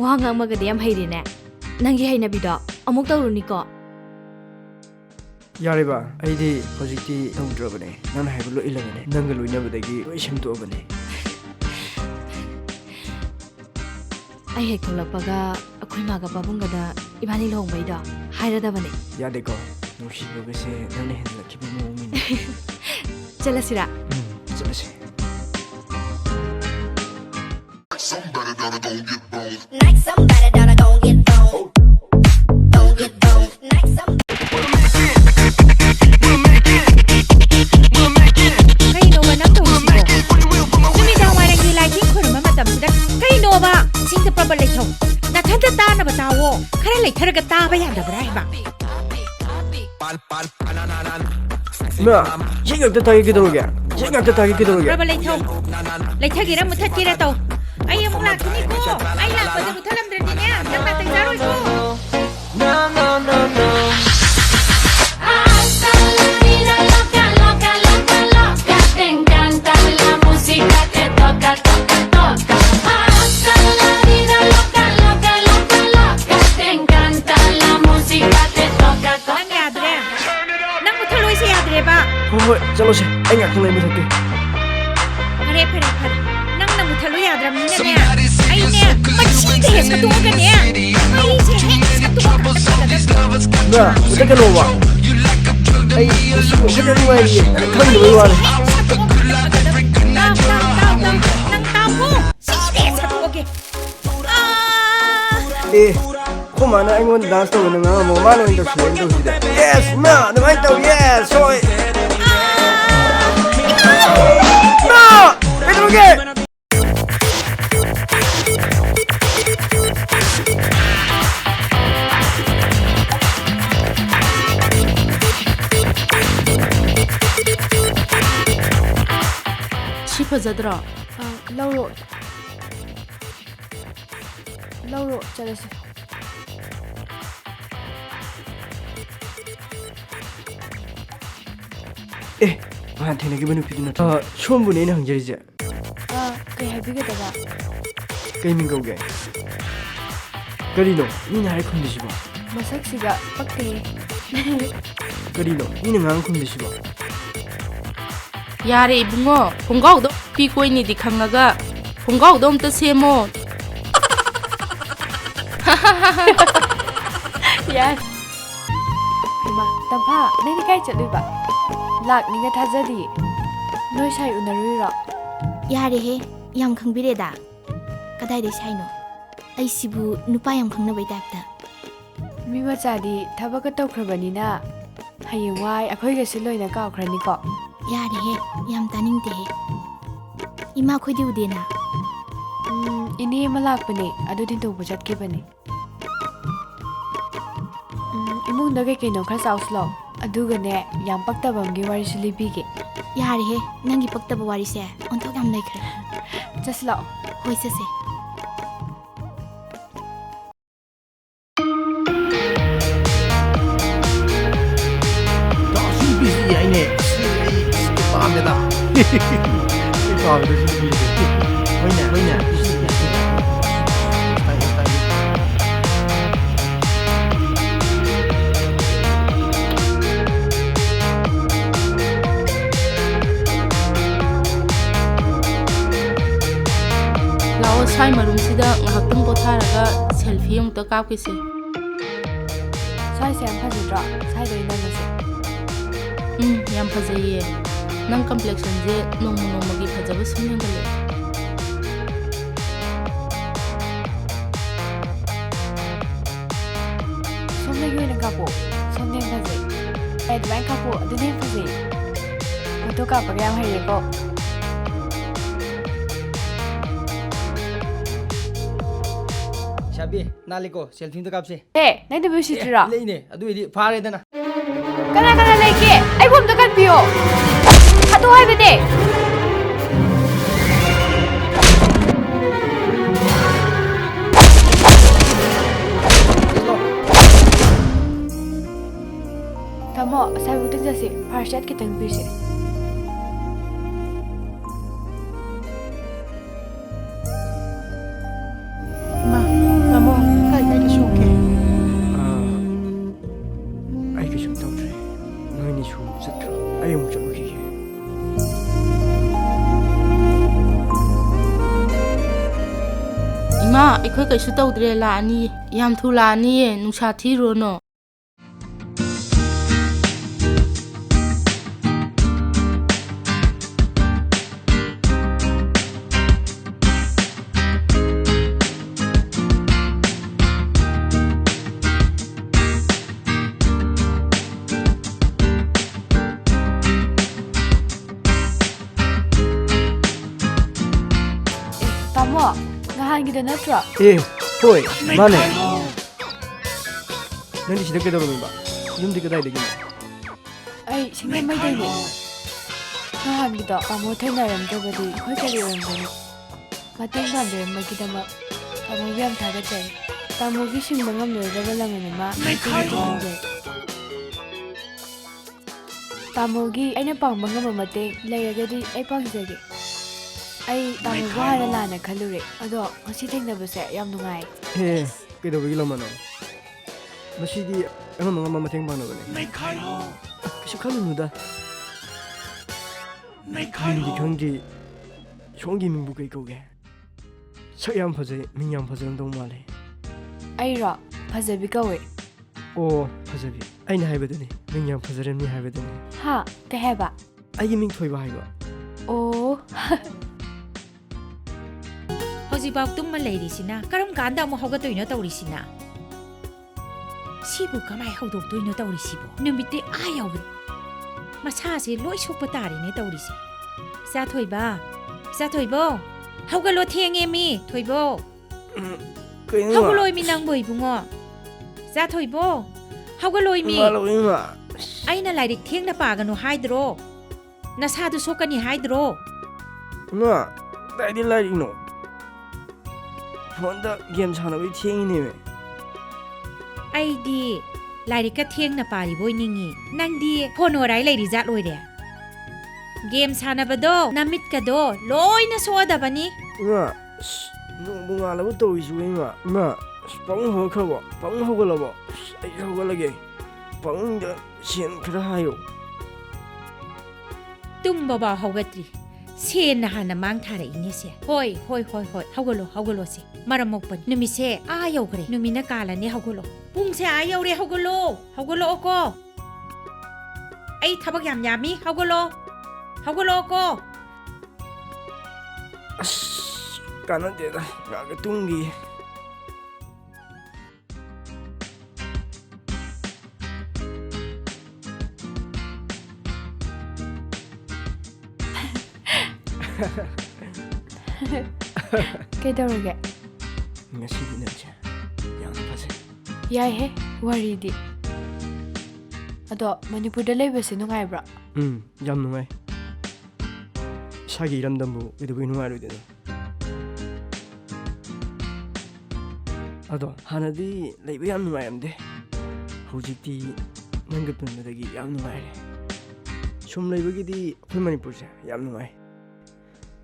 ꯋꯥ ꯉꯥꯡꯃꯒꯗꯤ ꯌꯥꯝ ꯍꯩꯔꯦꯅꯦ ꯅꯪꯒꯤ ꯍꯩꯅꯕꯤꯗꯣ ꯑꯃꯨꯛ ꯇꯧꯔꯨꯅꯤꯀꯣ ꯌꯥꯔꯦꯕ ꯑꯩꯗꯤ ꯍꯧꯖꯤꯛꯇꯤ ꯇꯧꯗ꯭ꯔꯕꯅꯦ ꯅꯪꯅ ꯍꯥꯏꯕ ꯂꯣꯏ ꯏꯜꯂꯕꯅꯦ ꯅꯪꯒ ꯂꯣꯏꯅꯕꯗꯒꯤ ꯂꯣꯏ ꯁꯦꯝꯗꯣꯛꯑꯕꯅꯦ ꯑꯩ ꯍꯦꯛ ꯊꯣꯛꯂꯛꯄꯒ ꯑꯩꯈꯣꯏ ꯃꯥꯒ ꯄꯥꯕꯨꯡꯒꯗ ꯏꯕꯥꯅꯤ ꯂꯨꯍꯣꯡꯕꯩꯗꯣ ꯍꯥꯏꯔꯗꯕꯅꯦ ꯌꯥꯗꯦꯀꯣ ꯅꯨꯡꯁꯤꯕꯒꯁꯦ ꯅꯪꯅ ꯍꯦꯟꯖꯜꯂꯛꯈꯤꯕ ꯃꯑꯣꯡꯅꯤꯅꯦ ꯆꯠꯂꯁꯤꯔꯥ ꯆꯠꯂꯁꯦ Like somebody that I don't get down. Don't get down. Like somebody. ꯀꯩꯅꯣꯕ ꯅꯪ ꯇꯧꯔꯤꯁꯤꯕꯣ ꯅꯨꯃꯤꯗꯥꯡ ꯋꯥꯏꯔꯝꯒꯤ ꯂꯥꯏꯇꯤꯡ ꯈꯣꯏꯔꯝꯕ ꯃꯇꯝꯁꯤꯗ ꯀꯩꯅꯣꯕ ꯆꯤꯡꯗ ꯄ꯭ꯔꯕ ꯂꯩꯊꯧ ꯅꯊꯟꯇ ꯇꯥꯅꯕ ꯇꯥꯋꯣ ꯈꯔ ꯂꯩꯊꯔꯒ ꯇꯥꯕ ꯌꯥꯗꯕ꯭ꯔꯥ ꯍꯥꯏꯕ ꯏꯃꯥ ꯏꯁꯩ ꯉꯥꯛꯇ ꯇꯥꯒꯦ ꯀꯩꯗꯧꯔꯒꯦ ꯏꯁꯩ ꯉꯥꯛꯇ ꯇꯥꯒꯦ ꯀꯩꯗꯧꯔꯒꯦ ꯄ꯭ꯔꯕ ꯂꯩꯊꯧ ꯂꯩꯊꯒꯦꯔꯥ ꯃꯨꯊꯠꯀꯦꯔꯥ ꯇꯧ ꯑꯩ ꯑꯃꯨꯛ ꯂꯥꯛꯈꯤꯅꯤꯀꯣ ꯑꯩ ꯂꯥꯛꯄꯗ ꯃꯨꯊꯠꯂꯝꯗ꯭ꯔꯗꯤꯅꯦ ꯅꯪ ꯅꯥꯇꯩ ꯆꯥꯔꯣꯏꯀꯣ Hasta la vida loca, loca, loca, loca. Te encanta la música que toca, toca, toca. Hasta la vida loca, loca, loca, loca. Te encanta la música que toca, toca. ꯅꯪ ꯌꯥꯗ꯭ꯔꯦ ꯅꯪ ꯃꯨꯊꯠꯂꯣꯏꯁꯦ ꯌꯥꯗ꯭ꯔꯦꯕ ꯍꯣꯏ ꯆꯠꯂꯣꯁꯦ ꯑꯩ ꯉꯥꯛꯇꯪ ꯂꯩ ꯃꯨꯊꯠꯀꯦ ꯐꯔꯦ ꯅꯪꯅ ꯃꯨꯊꯠꯂꯨ ꯌꯥꯗ꯭ꯔꯕꯅꯤꯅꯅꯦ ꯑꯩꯅꯦ ꯃꯆꯤꯗ ꯍꯦꯛ ꯁꯠꯇꯣꯛꯑꯒꯅꯦ ꯃꯩꯁꯦ ꯍꯦꯛ ꯁꯠꯇꯣꯛꯑꯒ ꯏꯃꯥ ꯃꯨꯊꯠꯀꯅꯣꯕ ꯑꯩ ꯈꯔ ꯅꯨꯡꯉꯥꯏꯔꯤꯌꯦ ꯈꯪꯗꯕꯩ ꯋꯥꯅꯤ ꯅꯪ ꯇꯥꯎꯀꯣ ꯁꯤꯗꯦ ꯁꯠꯇꯣꯛꯑꯒꯦ ꯑꯦ ꯈꯣꯏ ꯃꯥꯅ ꯑꯩꯉꯣꯟꯗ ꯗꯥꯟꯁ ꯇꯧꯕꯅ ꯉꯥꯡꯉꯝꯃꯣ ꯃꯥꯅ ꯑꯣꯏꯅ ꯇꯧꯁꯤꯜꯂꯦꯅ ꯇꯧꯁꯤꯗ ꯌꯦꯁ ꯏꯃꯥ ꯑꯗꯨꯃꯥꯏꯅ ꯇꯧ ꯌꯦꯁ ꯍꯣꯏ ꯏꯃꯥ ꯀꯩꯗꯧꯔꯒꯦ ꯁꯤ ꯐꯖꯗ꯭ꯔꯣ ꯂꯧꯔꯣ ꯂꯧꯔꯣ ꯆꯠꯂꯁꯤ ꯑꯦ ꯃꯥ ꯊꯦꯡꯅꯈꯤꯕ ꯅꯨꯄꯤꯗꯨ ꯅꯠꯇ꯭ꯔꯣ ꯁꯣꯝꯕꯨꯅꯦ ꯑꯩꯅ ꯍꯪꯖꯔꯤꯁꯦ ꯀꯩ ꯍꯥꯏꯕꯤꯒꯗꯕ ꯀꯩ ꯃꯤꯡ ꯀꯧꯒꯦ ꯀꯔꯤꯅꯣ ꯃꯤꯅ ꯍꯥꯏꯔ ꯈꯨꯝꯗꯤꯁꯤꯕꯣ ꯃꯁꯛꯁꯤꯒ ꯄꯛꯇꯦ ꯀꯔꯤꯅꯣ ꯃꯤꯅ ꯉꯥꯡ ꯈꯨꯝꯗꯤꯁꯤꯕꯣ ꯌꯥꯔꯦ ꯏꯕꯨꯡꯉꯣ ꯈꯣꯡꯒꯥꯎꯗꯣ ꯄꯤ ꯀꯣꯏꯅꯤꯗꯤ ꯈꯪꯉꯒ ꯈꯣꯡꯒꯥꯎꯗꯣ ꯑꯝꯇ ꯁꯦꯝꯃꯣ ꯌꯥꯏ ꯏꯃꯥ ꯇꯝꯐꯥ ꯅꯪꯗꯤ ꯀꯥꯏ ꯆꯠꯂꯨꯏꯕ ꯂꯥꯛꯅꯤꯒ ꯊꯥꯖꯗꯤꯌꯦ ꯅꯣꯏ ꯁꯥꯏ ꯎꯅꯔꯨꯏꯔꯣ ꯌꯥꯔꯦꯍꯦ ꯌꯥꯝ ꯈꯪꯕꯤꯔꯦꯗ ꯀꯗꯥꯏꯗꯩ ꯁꯥꯏꯅꯣ ꯑꯩꯁꯤꯕꯨ ꯅꯨꯄꯥ ꯌꯥꯝ ꯈꯪꯅꯕꯩ ꯇꯥꯏꯞꯇ ꯃꯤ ꯃꯆꯥꯗꯤ ꯊꯕꯛꯀ ꯇꯧꯈ꯭ꯔꯕꯅꯤꯅ ꯍꯌꯦꯡꯋꯥꯏ ꯑꯩꯈꯣꯏꯒꯁꯨ ꯂꯣꯏꯅ ꯀꯥꯎꯈ꯭ꯔꯅꯤꯀꯣ ꯌꯥꯔꯦꯍꯦ ꯌꯥꯝ ꯇꯥꯅꯤꯡꯗꯦꯍꯦ ꯏꯃꯥ ꯈꯣꯏꯗꯤ ꯎꯗꯦꯅ ꯏꯅꯦ ꯑꯃ ꯂꯥꯛꯄꯅꯦ ꯑꯗꯨ ꯊꯤꯟꯗꯣꯛꯄ ꯆꯠꯈꯤꯕꯅꯦ ꯏꯃꯨꯡꯗ ꯀꯩꯀꯩꯅꯣ ꯈꯔ ꯆꯥꯎꯁꯤꯜꯂꯣ ꯑꯗꯨꯒꯅꯦ ꯌꯥꯝ ꯄꯛꯇꯕ ꯑꯃꯒꯤ ꯋꯥꯔꯤꯁꯨ ꯂꯤꯕꯤꯒꯦ ꯌꯥꯔꯦꯍꯦ ꯅꯪꯒꯤ ꯄꯛꯇꯕ ꯋꯥꯔꯤꯁꯦ ꯑꯣꯟꯊꯣꯛ ꯌꯥꯝ ꯂꯩꯈ꯭ꯔꯦ ꯆꯠꯁꯤ ꯂꯥꯛꯑꯣ ꯍꯣꯏ ꯆꯠꯁꯦ ꯁꯤ ꯅꯨꯄꯤꯁꯤ ꯌꯥꯏꯅꯦ ꯑꯩ ꯄꯥꯝꯃꯦꯗ ꯑꯩ ꯄꯥꯝꯃꯦꯗ ꯁꯤ ꯅꯨꯄꯤꯁꯦ ꯍꯣꯏꯅꯦ ꯂꯥꯛꯑꯣ ꯁꯥꯏ ꯃꯔꯨꯝꯁꯤꯗ ꯉꯥꯏꯍꯥꯛꯇꯪ ꯄꯣꯊꯥꯔꯒ ꯁꯦꯜꯐꯤ ꯑꯃꯨꯛꯇ ꯀꯥꯞꯈꯤꯁꯦ ꯁ꯭ꯋꯥꯏꯁꯦ ꯌꯥꯝ ꯐꯖꯗ꯭ꯔꯣ ꯁ꯭ꯋꯥꯏꯗ ꯅꯪꯉꯁꯦ ꯌꯥꯝ ꯐꯖꯩꯌꯦ ꯅꯪ ꯀꯝꯄ꯭ꯂꯦꯛꯁꯟꯁꯦ ꯅꯣꯡꯃ ꯅꯣꯡꯃꯒꯤ ꯐꯖꯕ ꯁꯨꯝ ꯍꯦꯟꯒꯠꯂꯛꯑꯦ ꯁꯣꯝꯗꯒꯤ ꯑꯣꯏꯅ ꯀꯥꯞꯄꯣ ꯁꯣꯝꯗ ꯌꯥꯝ ꯐꯖꯩ ꯑꯗꯨꯃꯥꯏꯅ ꯀꯥꯞꯄꯣ ꯑꯗꯨꯅ ꯌꯥꯝ ꯐꯖꯩ ꯐꯣꯇꯣ ꯀꯥꯞꯄꯒ ꯌꯥꯝ ꯍꯩꯔꯦꯀꯣ ꯁꯥꯕꯤ ꯅꯥꯜꯂꯤꯀꯣ ꯁꯦꯜꯐꯤ ꯑꯝꯇ ꯀꯥꯞꯁꯦ ꯅꯪ ꯗꯕ꯭ꯌꯨ ꯁꯤꯠꯇ꯭ꯔꯤꯔꯣ ꯂꯩꯅꯦ ꯑꯗꯨꯏꯗꯤ ꯐꯥꯔꯦꯗꯅ ꯀꯅꯥ ꯂꯩꯒꯦ ꯑꯩꯕꯨ ꯑꯝꯇ ꯀꯟꯕꯤꯌꯣ ꯑꯗꯨ ꯍꯥꯏꯕꯅꯦ ꯇꯥꯃꯣ ꯑꯁꯥꯏꯕꯨꯛꯇꯪ ꯆꯠꯁꯤ ꯐꯥꯔꯁ ꯑꯦꯗ ꯈꯤꯇꯪ ꯄꯤꯁꯦ ꯇꯥꯃꯣ ꯀꯥꯏꯗ ꯁꯣꯛꯀꯦ ꯑꯩ ꯀꯩꯁꯨꯝ ꯇꯧꯗ꯭ꯔꯦ ꯅꯣꯏꯅꯤ ꯁꯨ ꯆꯠꯈ꯭ꯔꯣ ꯑꯩ ꯑꯃꯨꯛ ꯆꯠꯂꯨꯈꯤꯒꯦ ꯏꯃꯥ ꯑꯩꯈꯣꯏ ꯀꯩꯁꯨ ꯇꯧꯗ꯭ꯔꯦ ꯂꯥꯛꯑꯅꯤꯌꯦ ꯌꯥꯝ ꯊꯨ ꯂꯥꯛꯑꯅꯤꯌꯦ ꯅꯨꯡꯁꯥ ꯊꯤꯔꯨꯔꯅꯣ ꯇꯥꯃꯣ ꯅꯍꯥꯟꯒꯤꯗ ꯅꯠꯇ꯭ꯔꯣ ꯍꯣꯏ ꯃꯥꯅꯦ ꯅꯪꯗꯤ ꯁꯤꯗ ꯀꯩꯗꯧꯔꯝꯃꯤꯕ ꯌꯨꯝꯗꯤ ꯀꯗꯥꯏꯗꯒꯤꯅꯣ ꯑꯩ ꯁꯤꯡꯖꯃꯩꯗꯩꯅꯦ ꯅꯍꯥꯟꯒꯤꯗꯣ ꯇꯥꯃꯣ ꯊꯦꯡꯅꯔꯝꯗ꯭ꯔꯕꯗꯤ ꯑꯩꯈꯣꯏ ꯀꯔꯤ ꯑꯣꯏꯔꯝꯒꯅꯤ ꯃꯇꯦꯡ ꯄꯥꯡꯕꯤꯔꯝꯕꯒꯤꯗꯃꯛ ꯇꯥꯃꯣꯕꯨ ꯌꯥꯝ ꯊꯥꯒꯠꯆꯔꯤ ꯇꯥꯃꯣꯒꯤ ꯁꯤꯡꯕ ꯉꯝꯂꯣꯏꯗ꯭ꯔꯕ ꯂꯃꯟ ꯑꯃ ꯍꯪꯖꯩ ꯇꯥꯃꯣꯒꯤ ꯑꯩꯅ ꯄꯥꯡꯕ ꯉꯝꯕ ꯃꯇꯦꯡ ꯂꯩꯔꯒꯗꯤ ꯑꯩ ꯄꯥꯡꯖꯒꯦ ꯑꯩ ꯇꯥꯃꯣꯕꯨ ꯍꯥꯟꯅ ꯂꯥꯟꯅ ꯈꯜꯂꯨꯔꯦ ꯑꯗꯣ ꯉꯁꯤ ꯊꯦꯡꯅꯕꯁꯦ ꯌꯥꯝ ꯅꯨꯡꯉꯥꯏ ꯀꯩꯗꯧꯕꯒꯤ ꯂꯃꯟꯅꯣ ꯃꯁꯤꯗꯤ ꯑꯉꯝ ꯃꯇꯦꯡ ꯄꯥꯡꯅꯕꯅꯦ ꯀꯩꯁꯨ ꯈꯜꯂꯨꯅꯨꯗ ꯃꯤꯡꯗꯤ ꯈꯪꯗ꯭ꯔꯤ ꯁꯣꯝꯒꯤ ꯃꯤꯡꯕꯨ ꯀꯩ ꯀꯧꯒꯦ ꯁꯛ ꯌꯥꯝ ꯐꯖꯩ ꯃꯤꯡ ꯌꯥꯝ ꯐꯖꯔꯝꯗꯧ ꯃꯥꯜꯂꯦ ꯑꯩꯔꯣ ꯐꯖꯕꯤ ꯀꯧꯋꯦ ꯑꯣ ꯐꯖꯕꯤ ꯑꯩꯅ ꯍꯥꯏꯕꯗꯨꯅꯤ ꯅꯪ ꯌꯥꯝ ꯐꯖꯔꯝꯃꯤ ꯍꯥꯏꯕꯗꯨꯅꯤ ꯍꯥ ꯀꯩ ꯍꯥꯏꯕ ꯑꯩꯒꯤ ꯃꯤꯡ ꯊꯣꯏꯕ ꯍꯥꯏꯕ ꯑꯣ ꯍꯧꯖꯤꯛꯐꯥꯎ ꯇꯨꯝꯃ ꯂꯩꯔꯤꯁꯤꯅ ꯀꯔꯝ ꯀꯥꯟꯗ ꯑꯃꯨꯛ ꯍꯧꯒꯠꯇꯣꯏꯅꯣ ꯇꯧꯔꯤꯁꯤꯅ ꯁꯤꯕꯨ ꯀꯃꯥꯏ ꯍꯧꯗꯣꯛꯇꯣꯏꯅꯣ ꯇꯧꯔꯤꯁꯤꯕꯨ ꯅꯨꯃꯤꯠꯇꯤ ꯌꯧꯔꯦ ꯃꯁꯥꯁꯦ ꯂꯣꯏ ꯁꯣꯛꯄ ꯇꯥꯔꯦꯅꯦ ꯇꯧꯔꯤꯁꯦ ꯏꯆꯥ ꯊꯣꯏꯕꯣ ꯍꯧꯒꯠꯂꯣ ꯊꯦꯡꯉꯦ ꯃꯤ ꯊꯣꯏꯕꯣ ꯍꯧꯒꯠꯂꯣꯏ ꯃꯤ ꯅꯪꯕꯣ ꯏꯕꯨꯡꯉꯣ ꯏꯆꯥ ꯊꯣꯏꯕꯣ ꯍꯧꯒꯠꯂꯣꯏ ꯃꯤ ꯑꯩꯅ ꯂꯥꯏꯔꯤꯛ ꯊꯦꯡꯅ ꯄꯥꯒꯅꯨ ꯍꯥꯏꯗ꯭ꯔꯣ ꯅꯁꯥꯗꯨ ꯁꯣꯛꯀꯅꯤ ꯍꯥꯏꯗ꯭ꯔꯣ ꯏꯃꯥ ꯀꯗꯥꯏꯗꯤ ꯂꯥꯏꯔꯤꯛꯅꯣ ꯐꯣꯟꯗ ꯒꯦꯝ ꯁꯥꯟꯅꯕꯩ ꯊꯦꯡꯉꯤꯅꯦꯃꯦ ꯑꯩꯗꯤ ꯂꯥꯏꯔꯤꯛꯀ ꯊꯦꯡꯅ ꯄꯥꯔꯤꯕꯣꯏ ꯅꯤꯡꯉꯤ ꯅꯪꯗꯤ ꯐꯣꯟ ꯋꯥꯔꯥꯏ ꯂꯩꯔꯤ ꯖꯥꯠ ꯑꯣꯏꯔꯦ ꯒꯦꯝ ꯁꯥꯟꯅꯕꯗꯣ ꯅꯃꯤꯠꯀꯗꯣ ꯂꯣꯏꯅ ꯁꯣꯛꯑꯗꯕꯅꯤ 이마 너무 알아보 또 있어 이마 빵 허커버 빵 허걸어버 아이 허걸하게 빵다 신 그래 하요 ꯇꯨꯝꯕꯕꯥ ꯍꯧꯒꯠꯇ꯭ꯔꯤ ꯁꯦꯟꯅ ꯍꯥꯟꯅ ꯃꯥꯡ ꯊꯥꯔꯛꯏꯅꯦꯁꯦ ꯍꯣꯏ ꯍꯧꯒꯠꯂꯣ ꯁꯦ ꯃꯔꯝ ꯃꯣꯛꯄꯅꯤ ꯅꯨꯃꯤꯠꯁꯦ ꯌꯧꯈ꯭ꯔꯦ ꯅꯨꯃꯤꯠꯅ ꯀꯥꯜꯂꯅꯤ ꯍꯧꯒꯠꯂꯣ ꯄꯨꯡꯁꯦ ꯌꯧꯔꯦ ꯍꯧꯒꯠꯂꯣꯀꯣ ꯑꯩ ꯊꯕꯛ ꯌꯥꯝ ꯌꯥꯝꯃꯤ ꯍꯧꯒꯠꯂꯣꯀꯣ 아씨 까는데다 나가 뚱기 ꯀꯩꯗꯧꯔꯒꯦꯉꯁꯤꯗꯤ ꯅꯪꯁꯦ ꯌꯥꯝꯅ ꯐꯖꯩ ꯌꯥꯏꯍꯦ ꯋꯥꯔꯤꯗꯤ ꯑꯗꯣ ꯃꯅꯤꯄꯨꯔꯗ ꯂꯩꯕꯁꯦ ꯅꯨꯡꯉꯥꯏꯕ꯭ꯔꯣ ꯌꯥꯝ ꯅꯨꯡꯉꯥꯏ 이삭이 이런다고 그래도 누가로되나 아도 하나디 레이브 얌 누가얌데 호직디 nangatundadagi ꯌꯥꯝ ꯅꯨꯡꯉꯥꯏꯔꯦ ꯁꯨꯝ ꯂꯩꯕꯒꯤꯗꯤ ꯑꯩꯈꯣꯏ ꯃꯅꯤꯄꯨꯔꯁꯦ ꯌꯥꯝ ꯅꯨꯡꯉꯥꯏ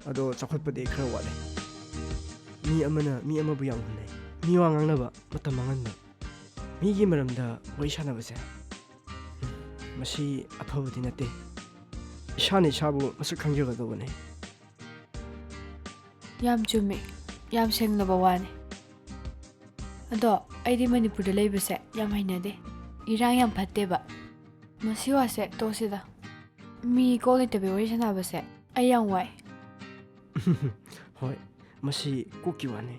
ꯑꯗꯣ ꯆꯥꯎꯈꯠꯄꯗꯤ ꯈꯔ ꯋꯥꯠꯂꯦ ꯃꯤ ꯑꯃꯅ ꯃꯤ ꯑꯃꯕꯨ ꯌꯥꯝ ꯍꯨꯟꯅꯩ ꯃꯤ ꯋꯥ ꯉꯥꯡꯅꯕ ꯃꯇꯝ ꯃꯥꯡꯍꯟꯕ ꯃꯤꯒꯤ ꯃꯔꯝꯗ ꯋꯥꯔꯤ ꯁꯥꯟꯅꯕꯁꯦ ꯃꯁꯤ ꯑꯐꯕꯗꯤ ꯅꯠꯇꯦ ꯏꯁꯥꯅ ꯏꯁꯥꯕꯨ ꯃꯁꯛ ꯈꯪꯖꯒꯗꯧꯕꯅꯤ ꯌꯥꯝ ꯆꯨꯝꯃꯦ ꯌꯥꯝ ꯁꯦꯡꯂꯕ ꯋꯥꯅꯤ ꯑꯗꯣ ꯑꯩꯗꯤ ꯃꯅꯤꯄꯨꯔꯗ ꯂꯩꯕꯁꯦ ꯌꯥꯝ ꯍꯩꯅꯗꯦ ꯏꯔꯥꯡ ꯌꯥꯝ ꯐꯠꯇꯦꯕ ꯃꯁꯤ ꯋꯥꯁꯦ ꯇꯣꯛꯁꯤꯗ ꯃꯤ ꯀꯣꯜ ꯂꯩꯇꯕꯤ ꯋꯥꯔꯤ ꯁꯥꯟꯅꯕꯁꯦ ꯑꯩ ꯌꯥꯝ ꯋꯥꯏ ꯍꯣꯏ ꯃꯁꯤ ꯀꯣꯛꯀꯤ ꯋꯥꯅꯤ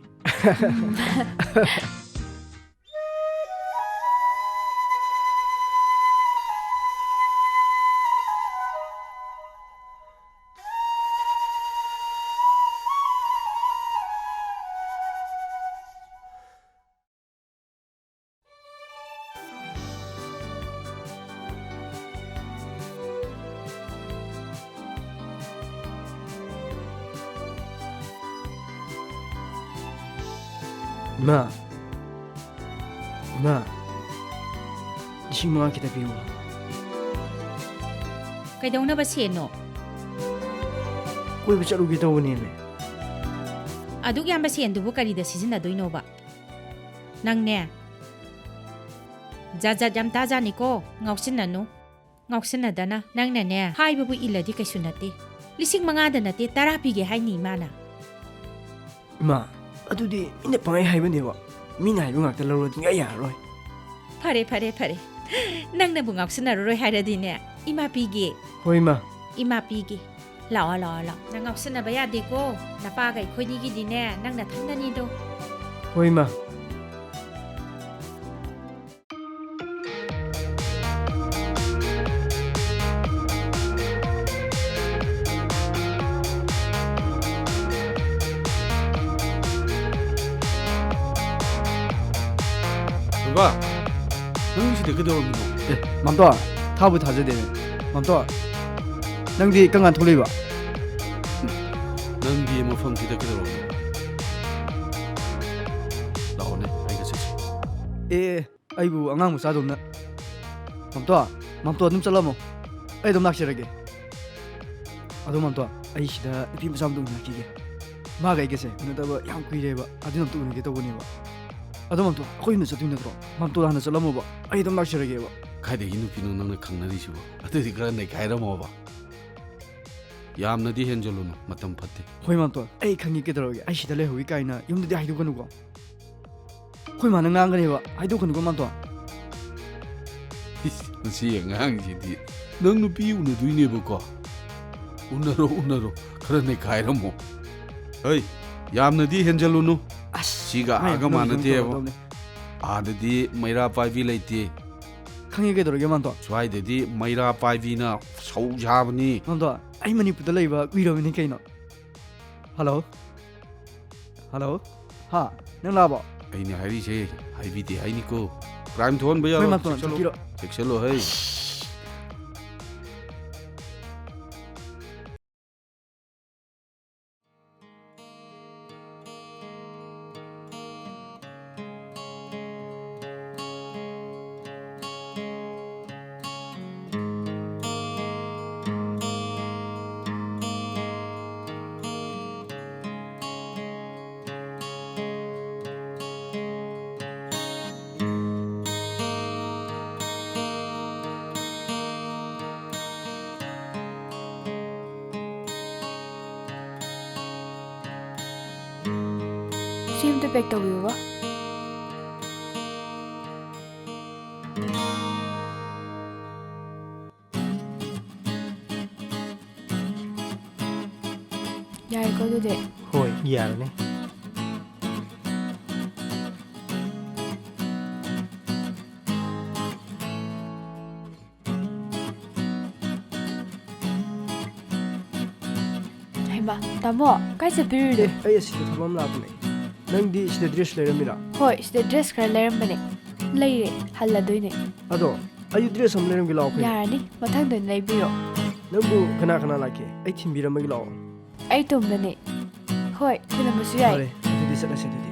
이마 이싱 mga kita biwa ꯀꯩꯗꯧꯅꯕ ꯁꯦꯟꯅꯣ ꯀꯣꯏꯕ ꯆꯠꯂꯨꯒꯦ ꯇꯧꯕꯅꯦꯃꯦ ꯑꯗꯨꯛ ꯌꯥꯝꯕ ꯁꯦꯟꯗꯨꯕꯨ ꯀꯔꯤꯗ ꯁꯤꯖꯤꯟꯅꯗꯣꯏꯅꯣꯕ ꯅꯪꯅꯦ ꯖꯥꯠ ꯌꯥꯝ ꯇꯥꯖꯥꯅꯤꯀꯣ ꯉꯥꯎꯁꯤꯟꯅꯗꯅ ꯅꯪꯅꯅꯦ ꯍꯥꯏꯕꯕꯨ ꯏꯜꯂꯗꯤ kaisu nate 5,000ꯗ ꯅꯠꯇꯦ 10 ꯄꯤꯒꯦ ꯍꯥꯏꯅꯤ ꯏꯃꯥꯅ 이마 ꯑꯗꯨꯗꯤ ꯃꯤꯅ ꯄꯪꯉꯥꯏ ꯍꯥꯏꯕꯅꯦꯕ ꯃꯤꯅ ꯍꯥꯏꯕ ꯉꯥꯛꯇ ꯂꯧꯔꯗꯤ ꯌꯥꯔꯔꯣꯏ ꯐꯔꯦ ꯅꯪꯅꯕꯨ ꯉꯥꯎꯁꯤꯟꯅꯔꯔꯣꯏ ꯍꯥꯏꯔꯗꯤꯅꯦ ꯏꯃꯥ ꯄꯤꯒꯦ ꯍꯣꯏ 이마 ꯄꯤꯒꯦ ꯂꯥꯛꯑꯣ ꯅꯪ ꯉꯥꯎꯁꯤꯟꯅꯕ ꯌꯥꯗꯦꯀꯣ ꯅꯄꯥꯒ ꯑꯩꯈꯣꯏꯅꯤꯒꯤꯗꯤꯅꯦ ꯅꯪꯅ ꯊꯟꯗꯅꯤꯗꯣ ꯍꯣꯏ ꯏꯃꯥ 봐. ꯅꯪ ꯁꯤꯗ ꯀꯩꯗꯧꯔꯝꯃꯤꯅꯣ? 맘도아 타부 타져되네. 맘도아 ꯅꯪꯗꯤ ꯀꯪꯒꯥꯟ ꯊꯣꯛꯂꯤꯕ? ꯅꯪꯗꯤ ꯃꯐꯝꯁꯤꯗ ꯀꯩꯗꯧꯔꯝꯃꯤꯅꯣ? ꯂꯥꯛꯑꯣꯅꯦ ꯑꯩꯒ ꯆꯠꯁꯤ. ꯑꯩꯕꯨ ꯑꯉꯥꯡ ꯃꯆꯥꯗꯧꯅ. mamtoa ꯑꯗꯨꯝ ꯆꯠꯂꯝꯃꯣ. ꯑꯩ ꯑꯗꯨꯝ ꯂꯥꯛꯆꯔꯒꯦ. ꯑꯗꯣ mamtoa ꯑꯩ ꯁꯤꯗ ꯅꯨꯄꯤ ꯃꯆꯥ ꯑꯃ ꯎꯅꯈꯤꯒꯦ. ꯃꯥꯒ ꯑꯩꯒꯁꯦ ꯎꯅꯗꯕ ꯌꯥꯝ ꯀꯨꯏꯔꯦꯕ. ꯑꯗꯨꯅ ꯑꯝꯇ ꯎꯅꯒꯦ ꯇꯧꯕꯅꯦꯕ. ꯑꯗꯣ mamtoa ꯑꯩꯈꯣꯏ ꯌꯨꯝꯗ ꯆꯠꯇꯣꯏ ꯅꯠꯇ꯭ꯔꯣ? mamtoa ꯍꯥꯟꯅ ꯆꯠꯂꯝꯃꯣꯕ. ꯑꯩ ꯑꯗꯨꯝ ꯂꯥꯛꯆꯔꯒꯦꯕ. ꯀꯥꯏꯗꯒꯤ ꯅꯨꯄꯤꯅꯣ ꯅꯪꯅ ꯈꯪꯅꯔꯤꯁꯤꯕꯣ? ꯑꯗꯨꯗꯤ ꯈꯔ ꯅꯩꯈꯥꯏꯔꯝꯃꯣꯕ. ꯌꯥꯝꯅꯗꯤ ꯍꯦꯟꯖꯜꯂꯨꯅꯨ ꯃꯇꯝ ꯐꯠꯇꯦ. ꯍꯣꯏ mamtoa ꯑꯩ ꯈꯪꯉꯤ ꯀꯩꯗꯧꯔꯒꯦ. ꯑꯩ ꯁꯤꯗ ꯂꯩꯍꯧꯏ ꯀꯥꯏꯅ ꯌꯨꯝꯗꯗꯤ ꯍꯥꯏꯗꯣꯛꯀꯅꯨꯀꯣ. ꯑꯩꯈꯣꯏ ꯃꯥꯅ ꯉꯥꯡꯒꯅꯦꯕ. ꯍꯥꯏꯗꯣꯛꯀꯅꯨꯀꯣ mamtoa. ꯃꯁꯤ ꯑꯉꯥꯡꯁꯤꯗꯤ ꯅꯪ ꯅꯨꯄꯤ ꯎꯅꯗꯣꯏꯅꯦꯕꯀꯣ ꯎꯅꯔꯣ ꯈꯔ ꯅꯩꯈꯥꯏꯔꯝꯃꯣ ꯍꯩ ꯌꯥꯝꯅꯗꯤ ꯍꯦꯟꯖꯜꯂꯨꯅꯨ ꯁꯤꯒ ꯑꯥꯒ ꯃꯥꯟꯅꯗꯦꯕ ꯑꯥꯗꯗꯤ ꯃꯩꯔꯥ ꯄꯥꯏꯕꯤ ꯂꯩꯇꯦ ꯈꯪꯉꯦ ꯀꯩꯗꯧꯔꯒꯦ ꯃꯥꯝꯇꯣ ꯁ꯭ꯋꯥꯏꯗꯗꯤ ꯃꯩꯔꯥ ꯄꯥꯏꯕꯤꯅ ꯁꯧ ꯁꯥꯕꯅꯤ ꯃꯥꯝꯇꯣ ꯑꯩ ꯃꯅꯤꯄꯨꯔꯗ ꯂꯩꯕ ꯀꯨꯏꯔꯕꯅꯤ ꯀꯩꯅꯣ ꯍꯜꯂꯣ ꯍꯥ ꯅꯪ ꯂꯥꯛꯑꯕꯣ ꯑꯩꯅ ꯍꯥꯏꯔꯤꯁꯦ ꯍꯥꯏꯕꯤꯗꯦ ꯍꯥꯏꯅꯤꯀꯣ ꯀ꯭ꯔꯥꯏꯝ ꯊꯣꯛꯍꯟꯕ ꯍꯣꯏ ꯌꯥꯔꯣꯏ ꯃꯥꯝꯇꯣ ꯆꯠꯄꯤꯔꯣ ꯆꯦꯛꯁꯜꯂꯣ ꯍꯩ ꯁꯤ ꯑꯝꯇ ꯄꯦꯛ ꯇꯧꯕꯤꯌꯨꯕ ꯌꯥꯔꯦꯀꯣ ꯑꯗꯨꯗꯤ ꯍꯣꯏ ꯌꯥꯔꯅꯤ ꯍꯩꯃꯥ ꯇꯥꯃꯣ ꯀꯥꯏ ꯆꯠꯄꯤꯔꯨꯔꯤꯅꯣ ꯑꯩ ꯑꯁꯤꯗ ꯊꯕꯛ ꯑꯃ ꯂꯥꯛꯄꯅꯦ ꯅꯪꯗꯤ ꯁꯤꯗ ꯗ꯭ꯔꯦꯁ ꯂꯩꯔꯝꯃꯤꯔꯥ ꯍꯣꯏ ꯁꯤꯗ ꯗ꯭ꯔꯦꯁ ꯈꯔ ꯂꯩꯔꯝꯕꯅꯦ ꯂꯩꯔꯦ ꯍꯜꯂꯗꯣꯏꯅꯦ ꯑꯗꯣ ꯑꯩ ꯗ꯭ꯔꯦꯁ ꯑꯃ ꯂꯩꯔꯝꯒꯦ ꯂꯥꯛꯑꯣ ꯀꯩꯅꯣ ꯌꯥꯔꯅꯤ ꯃꯊꯪꯗ ꯑꯣꯏꯅ ꯂꯩꯕꯤꯔꯣ ꯅꯪꯕꯨ ꯀꯅꯥ ꯂꯥꯛꯀꯦ ꯑꯩ ꯊꯤꯟꯕꯤꯔꯝꯃꯒꯦ ꯂꯥꯛꯑꯣ ꯑꯩ ꯇꯨꯝꯕꯅꯦ ꯍꯣꯏ ꯊꯤꯜꯂꯝꯕꯁꯨ ꯌꯥꯏ ꯐꯔꯦ ꯑꯗꯨꯗꯤ ꯆꯠꯂꯁꯤ ꯑꯗꯨꯗꯤ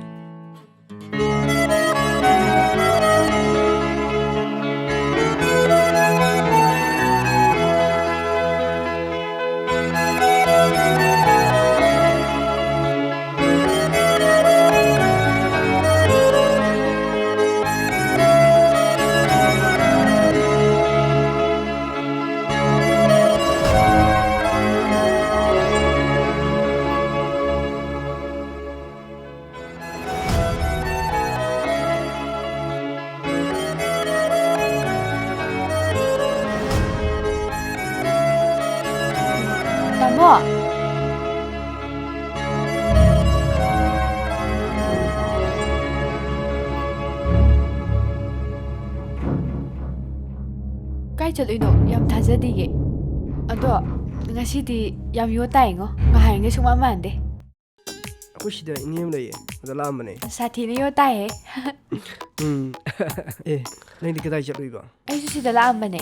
ꯇꯥꯃꯣ ꯀꯥꯏ ꯆꯠꯂꯨꯏꯅꯣ ꯌꯥꯝ ꯊꯥꯖꯗꯤꯌꯦ ꯑꯗꯣ ꯉꯁꯤꯗꯤ ꯌꯥꯝ ꯌꯣ ꯇꯥꯏꯉꯣ ꯉꯍꯥꯟꯒꯩ ꯁꯨꯡꯃꯥꯟ ꯃꯥꯟꯗꯦ ꯑꯩꯈꯣꯏ ꯁꯤꯗ ꯏꯅꯦ ꯑꯃ ꯂꯩꯌꯦ ꯑꯗ ꯂꯥꯛꯑꯝꯕꯅꯦ ꯁꯥꯊꯤꯅ ꯌꯣ ꯇꯥꯏꯍꯦ ꯅꯪꯗꯤ ꯀꯗꯥꯏ ꯆꯠꯂꯨꯏꯕ ꯑꯩꯁꯨ ꯁꯤꯗ ꯂꯥꯛꯑꯝꯕꯅꯦ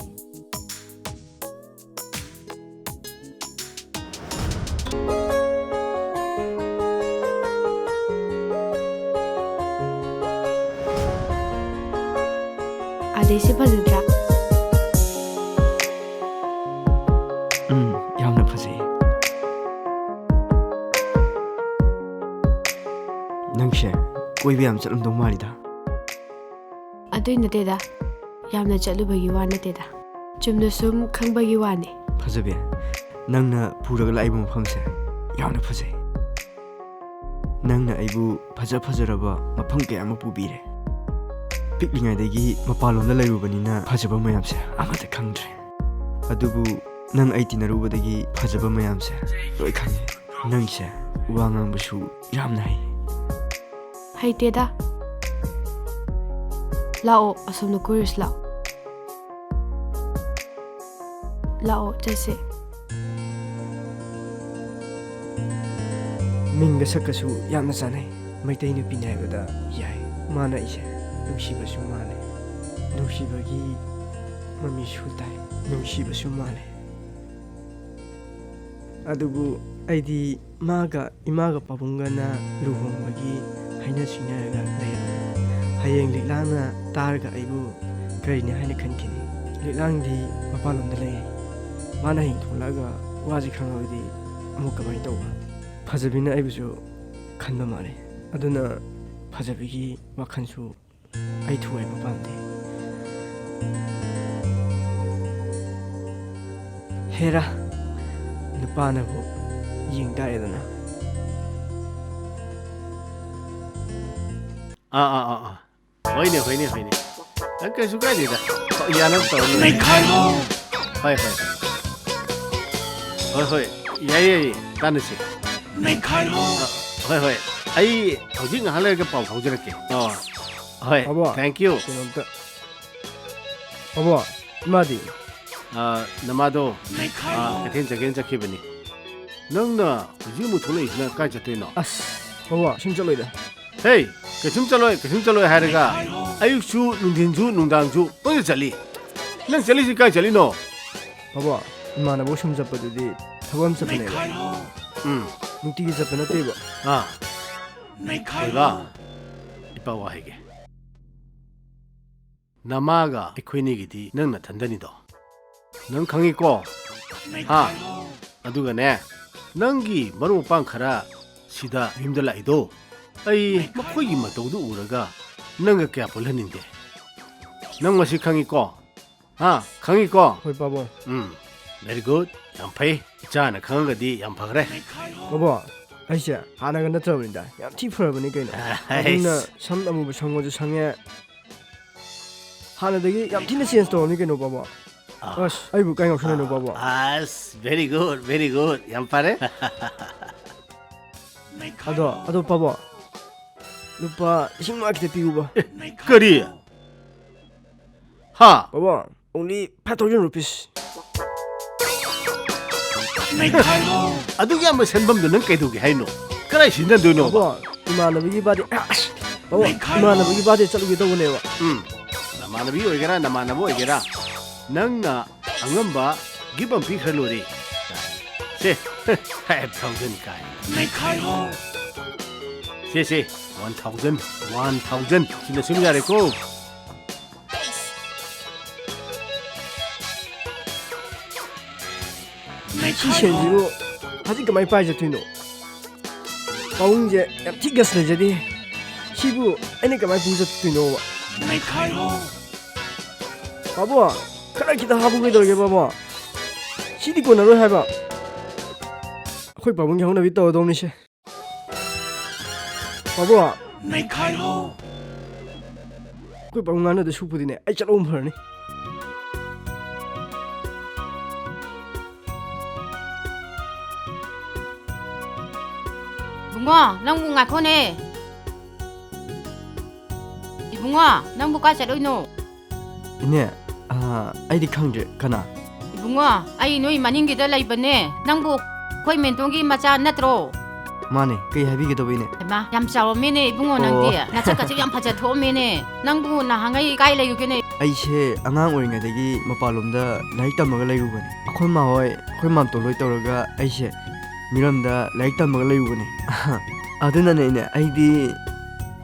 ꯑꯗꯩꯁꯤ ꯐꯖꯗ꯭ꯔꯥ ꯌꯥꯝꯅ ꯐꯖꯩ ꯅꯪꯁꯦ ꯀꯣꯏꯕ ꯌꯥꯝ ꯆꯠꯂꯝꯗꯧ ꯃꯥꯜꯂꯤꯗ ꯑꯗꯨꯏ ꯅꯠꯇꯦꯗ ꯌꯥꯝꯅ ꯆꯠꯂꯨꯕꯒꯤ ꯋꯥ ꯅꯠꯇꯦꯗ ꯆꯨꯝꯅ ꯁꯨꯝ ꯈꯪꯕꯒꯤ ꯋꯥꯅꯤ ꯐꯖꯕꯤ ꯅꯪꯅ ꯄꯨꯔꯒ ꯂꯥꯛꯏꯕ ꯃꯐꯝꯁꯦ ꯌꯥꯝꯅ ꯐꯖꯩ ꯅꯪꯅ ꯑꯩꯕꯨ ꯐꯖꯔꯕ ꯃꯐꯝ ꯀꯌꯥ ꯑꯃ ꯄꯨꯕꯤꯔꯦ ꯄꯤꯛꯂꯤꯉꯩꯗꯒꯤ ꯃꯄꯥꯟꯂꯣꯝꯗ ꯂꯩꯔꯨꯕꯅꯤꯅ ꯐꯖꯕ ꯃꯌꯥꯝꯁꯦ ꯑꯃꯠꯇ ꯈꯪꯗ꯭ꯔꯦ ꯑꯗꯨꯕꯨ ꯅꯪ ꯑꯩ ꯇꯤꯟꯅꯔꯨꯕꯗꯒꯤ ꯐꯖꯕ ꯃꯌꯥꯝꯁꯦ ꯂꯣꯏ ꯈꯪꯉꯦ ꯅꯪꯁꯦ ꯋꯥ ꯉꯥꯡꯕꯁꯨ ꯌꯥꯝꯅ ꯍꯩ ꯍꯩꯇꯦꯗ ꯂꯥꯛꯑꯣ ꯑꯁꯣꯝꯗ ꯀꯣꯏꯔꯨꯁꯤ ꯂꯥꯛꯑꯣ ꯆꯠꯁꯦ ꯃꯤꯡꯒ ꯁꯛꯀꯁꯨ ꯌꯥꯝꯅ ꯆꯥꯟꯅꯩ ꯃꯩꯇꯩ ꯅꯨꯄꯤꯅꯤ ꯍꯥꯏꯕꯗ ꯌꯥꯏ ꯃꯥꯅ ꯑꯩꯁꯦ ꯅꯨꯡꯁꯤꯕꯁꯨ ꯃꯥꯜꯂꯦ ꯅꯨꯡꯁꯤꯕꯒꯤ ꯃꯃꯤꯁꯨ ꯇꯥꯏ ꯅꯨꯡꯁꯤꯕꯁꯨ ꯃꯥꯜꯂꯦ ꯑꯗꯨꯕꯨ ꯑꯩꯗꯤ ꯃꯥꯒ ꯏꯃꯥꯒ ꯄꯥꯕꯨꯡꯒꯅ ꯂꯨꯍꯣꯡꯕꯒꯤ ꯍꯥꯏꯅ ꯁꯤꯡꯅꯔꯒ ꯂꯩꯔꯝꯃꯤ ꯍꯌꯦꯡ ꯂꯤꯛꯂꯥꯡꯅ ꯇꯥꯔꯒ ꯑꯩꯕꯨ ꯀꯔꯤꯅꯤ ꯍꯥꯏꯅ ꯈꯟꯈꯤꯅꯤ ꯂꯤꯛꯂꯥꯡꯗꯤ ꯃꯄꯥꯟꯂꯣꯝꯗ ꯂꯩ ꯃꯥꯅ ꯍꯌꯦꯡ ꯊꯣꯛꯂꯛꯑꯒ ꯋꯥꯁꯤ ꯈꯪꯉꯕꯗꯤ ꯑꯃꯨꯛ ꯀꯃꯥꯏꯅ ꯇꯧꯕ ꯐꯖꯕꯤꯅ ꯑꯩꯕꯨꯁꯨ ꯈꯟꯕ ꯃꯥꯜꯂꯤ ꯑꯗꯨꯅ ꯐꯖꯕꯤꯒꯤ ꯋꯥꯈꯜꯁꯨ ꯑꯩ ꯊꯨꯒꯥꯏꯕ ꯄꯥꯝꯗꯦ ꯍꯦꯔꯥ ꯅꯨꯄꯥꯅꯕꯨ ꯌꯦꯡ ꯇꯥꯔꯦꯗꯅ ꯍꯣꯏꯅꯦ ꯀꯩꯁꯨ ꯀꯥꯏꯗꯦꯗ ꯌꯥꯅꯕ ꯇꯧꯔ ꯂꯣꯏꯔꯦ Neikhairo. ꯍꯣꯏ ꯍꯣꯏ ꯌꯥꯏ ꯇꯥꯟꯅꯁꯤ Neikhairo. ꯍꯣꯏ ꯑꯩ ꯍꯧꯖꯤꯛ ꯉꯥꯏꯍꯥꯛ ꯂꯩꯔꯒ ꯄꯥꯎ ꯐꯥꯎꯖꯔꯛꯀꯦ ꯍꯣꯏ Abo. Thank you Kainomta. Abo. Imadi. ꯅꯃꯥꯗꯣ Neikhairo. ꯀꯩꯊꯦꯜ ꯆꯠꯀꯦꯅ ꯆꯠꯈꯤꯕꯅꯤ ꯅꯪꯅ ꯍꯧꯖꯤꯛ ꯑꯃꯨꯛ ꯊꯣꯛꯂꯛꯏꯁꯤꯅ ꯀꯥꯏ ꯆꯠꯇꯣꯏꯅꯣ As. Abo. Sum chaloida. ꯍꯦ ꯀꯩꯁꯨꯝ ꯆꯠꯂꯣꯏ ꯍꯥꯏꯔꯒ ꯑꯌꯨꯛꯁꯨ ꯅꯨꯡꯊꯤꯟꯁꯨ ꯅꯨꯡꯗꯥꯡꯁꯨ ꯄꯪꯆꯠ ꯆꯠꯂꯤ ꯅꯪ ꯆꯠꯂꯤꯁꯤ ꯀꯥꯏ ꯆꯠꯂꯤꯅꯣ Abo. Imanabo sum chappadudi thawam chappaneba. Nutigi chappana teba. ꯑꯣꯏꯕ ꯏꯄꯥ ꯋꯥꯍꯩꯒꯦ ꯅꯃꯥꯒ ꯑꯩꯈꯣꯏꯅꯤꯒꯤꯗꯤ ꯅꯪ ꯅꯊꯟꯗꯅꯤꯗꯣ ꯅꯪ ꯈꯪꯉꯤꯀꯣ ꯑꯗꯨꯒꯅꯦ ꯅꯪꯒꯤ ꯃꯔꯨꯞ ꯃꯄꯥꯡ ꯈꯔ ꯁꯤꯗ ꯌꯨꯝꯗ ꯂꯥꯛꯏꯗꯣ ꯑꯩ ꯃꯈꯣꯏꯒꯤ ꯃꯇꯧꯗꯨ ꯎꯔꯒ ꯅꯪꯒ ꯀꯌꯥ ꯄꯨꯜꯍꯟꯅꯤꯡꯗꯦ ꯅꯪ ꯃꯁꯤ ꯈꯪꯉꯤꯀꯣ ꯈꯪꯉꯤꯀꯣ Hoi pabo. ꯚꯦꯔꯤ ꯒꯨꯗ ꯌꯥꯝ ꯐꯩ ꯏꯆꯥꯅ ꯈꯪꯉꯒꯗꯤ ꯌꯥꯝ ꯐꯈ꯭ꯔꯦ Abo. Aisha. Hanaga natrabnida. Yam thi pharabani kaina. Aduna sam amuba sangoju sange. Hanadagi yam thina change tawni kaino pabo. As aibu kai ngau sanano pabo. Very good ꯌꯥꯝ ꯐꯔꯦ Ado pabo. Lupa ising ma kite piuba. ꯀꯔꯤ Pabo. Only 5,000 rupees. ꯑꯗꯨꯒꯤ ꯌꯥꯝꯕ ꯁꯦꯟꯐꯝꯗꯣ ꯅꯪ ꯀꯩꯗꯧꯒꯦ ꯍꯥꯏꯅꯣ ꯀꯗꯥꯏ ꯁꯤꯖꯤꯟꯅꯗꯣꯏꯅꯣ Pabo. Imanabagi badi. Pabo. Imanabagi badi chalugi tawnewa. ꯅꯃꯥꯟꯅꯕꯤ ꯑꯣꯏꯒꯦꯔꯥ ꯅꯃꯥꯟꯅꯕ ꯑꯣꯏꯒꯦꯔꯥ ꯅꯪꯅ ꯑꯉꯝꯕ ꯒꯤꯐ ꯑꯃ ꯄꯤꯈ꯭ꯔ ꯂꯣꯏꯔꯦ ꯁꯦ 5,000 ꯀꯥꯏ ꯁꯦ 1,000 ꯁꯤꯅ ꯁꯨꯝ ꯌꯥꯔꯦꯀꯣ Si shenjibu haji kamai pai jatuino. Paungje yam thi gas le jadi. Sibu ene kamai pu jatuino wa. Pabo. Kara kita habu ge dorge pabo. Sidi ko na ro hai ba. Khoi pabung yang na bi taw dom ni se. Pabo. Khoi pabung ngana de su pu dine ai chalom phar ni. Bunga, nang bunga ko ne. Bunga, nang buka chaloino. Ine ai di khangje kana. Bunga, ai noi maningi da laibane. Nang bu khoi mentongi macha natro. Mane kai habi ge dobine. Ma, yam chawo mene bungo nang dia. Na chaka chi yam phacha tho mene. Nang bu na hangai kai lai yu ne. Ai se angang oringadagi mapalomda laik tamaga lairubani. Akhoi ma hoi, akhoi mam to loi tawraga ai se miramda laik tamaga lairubani. Aduna ne ai di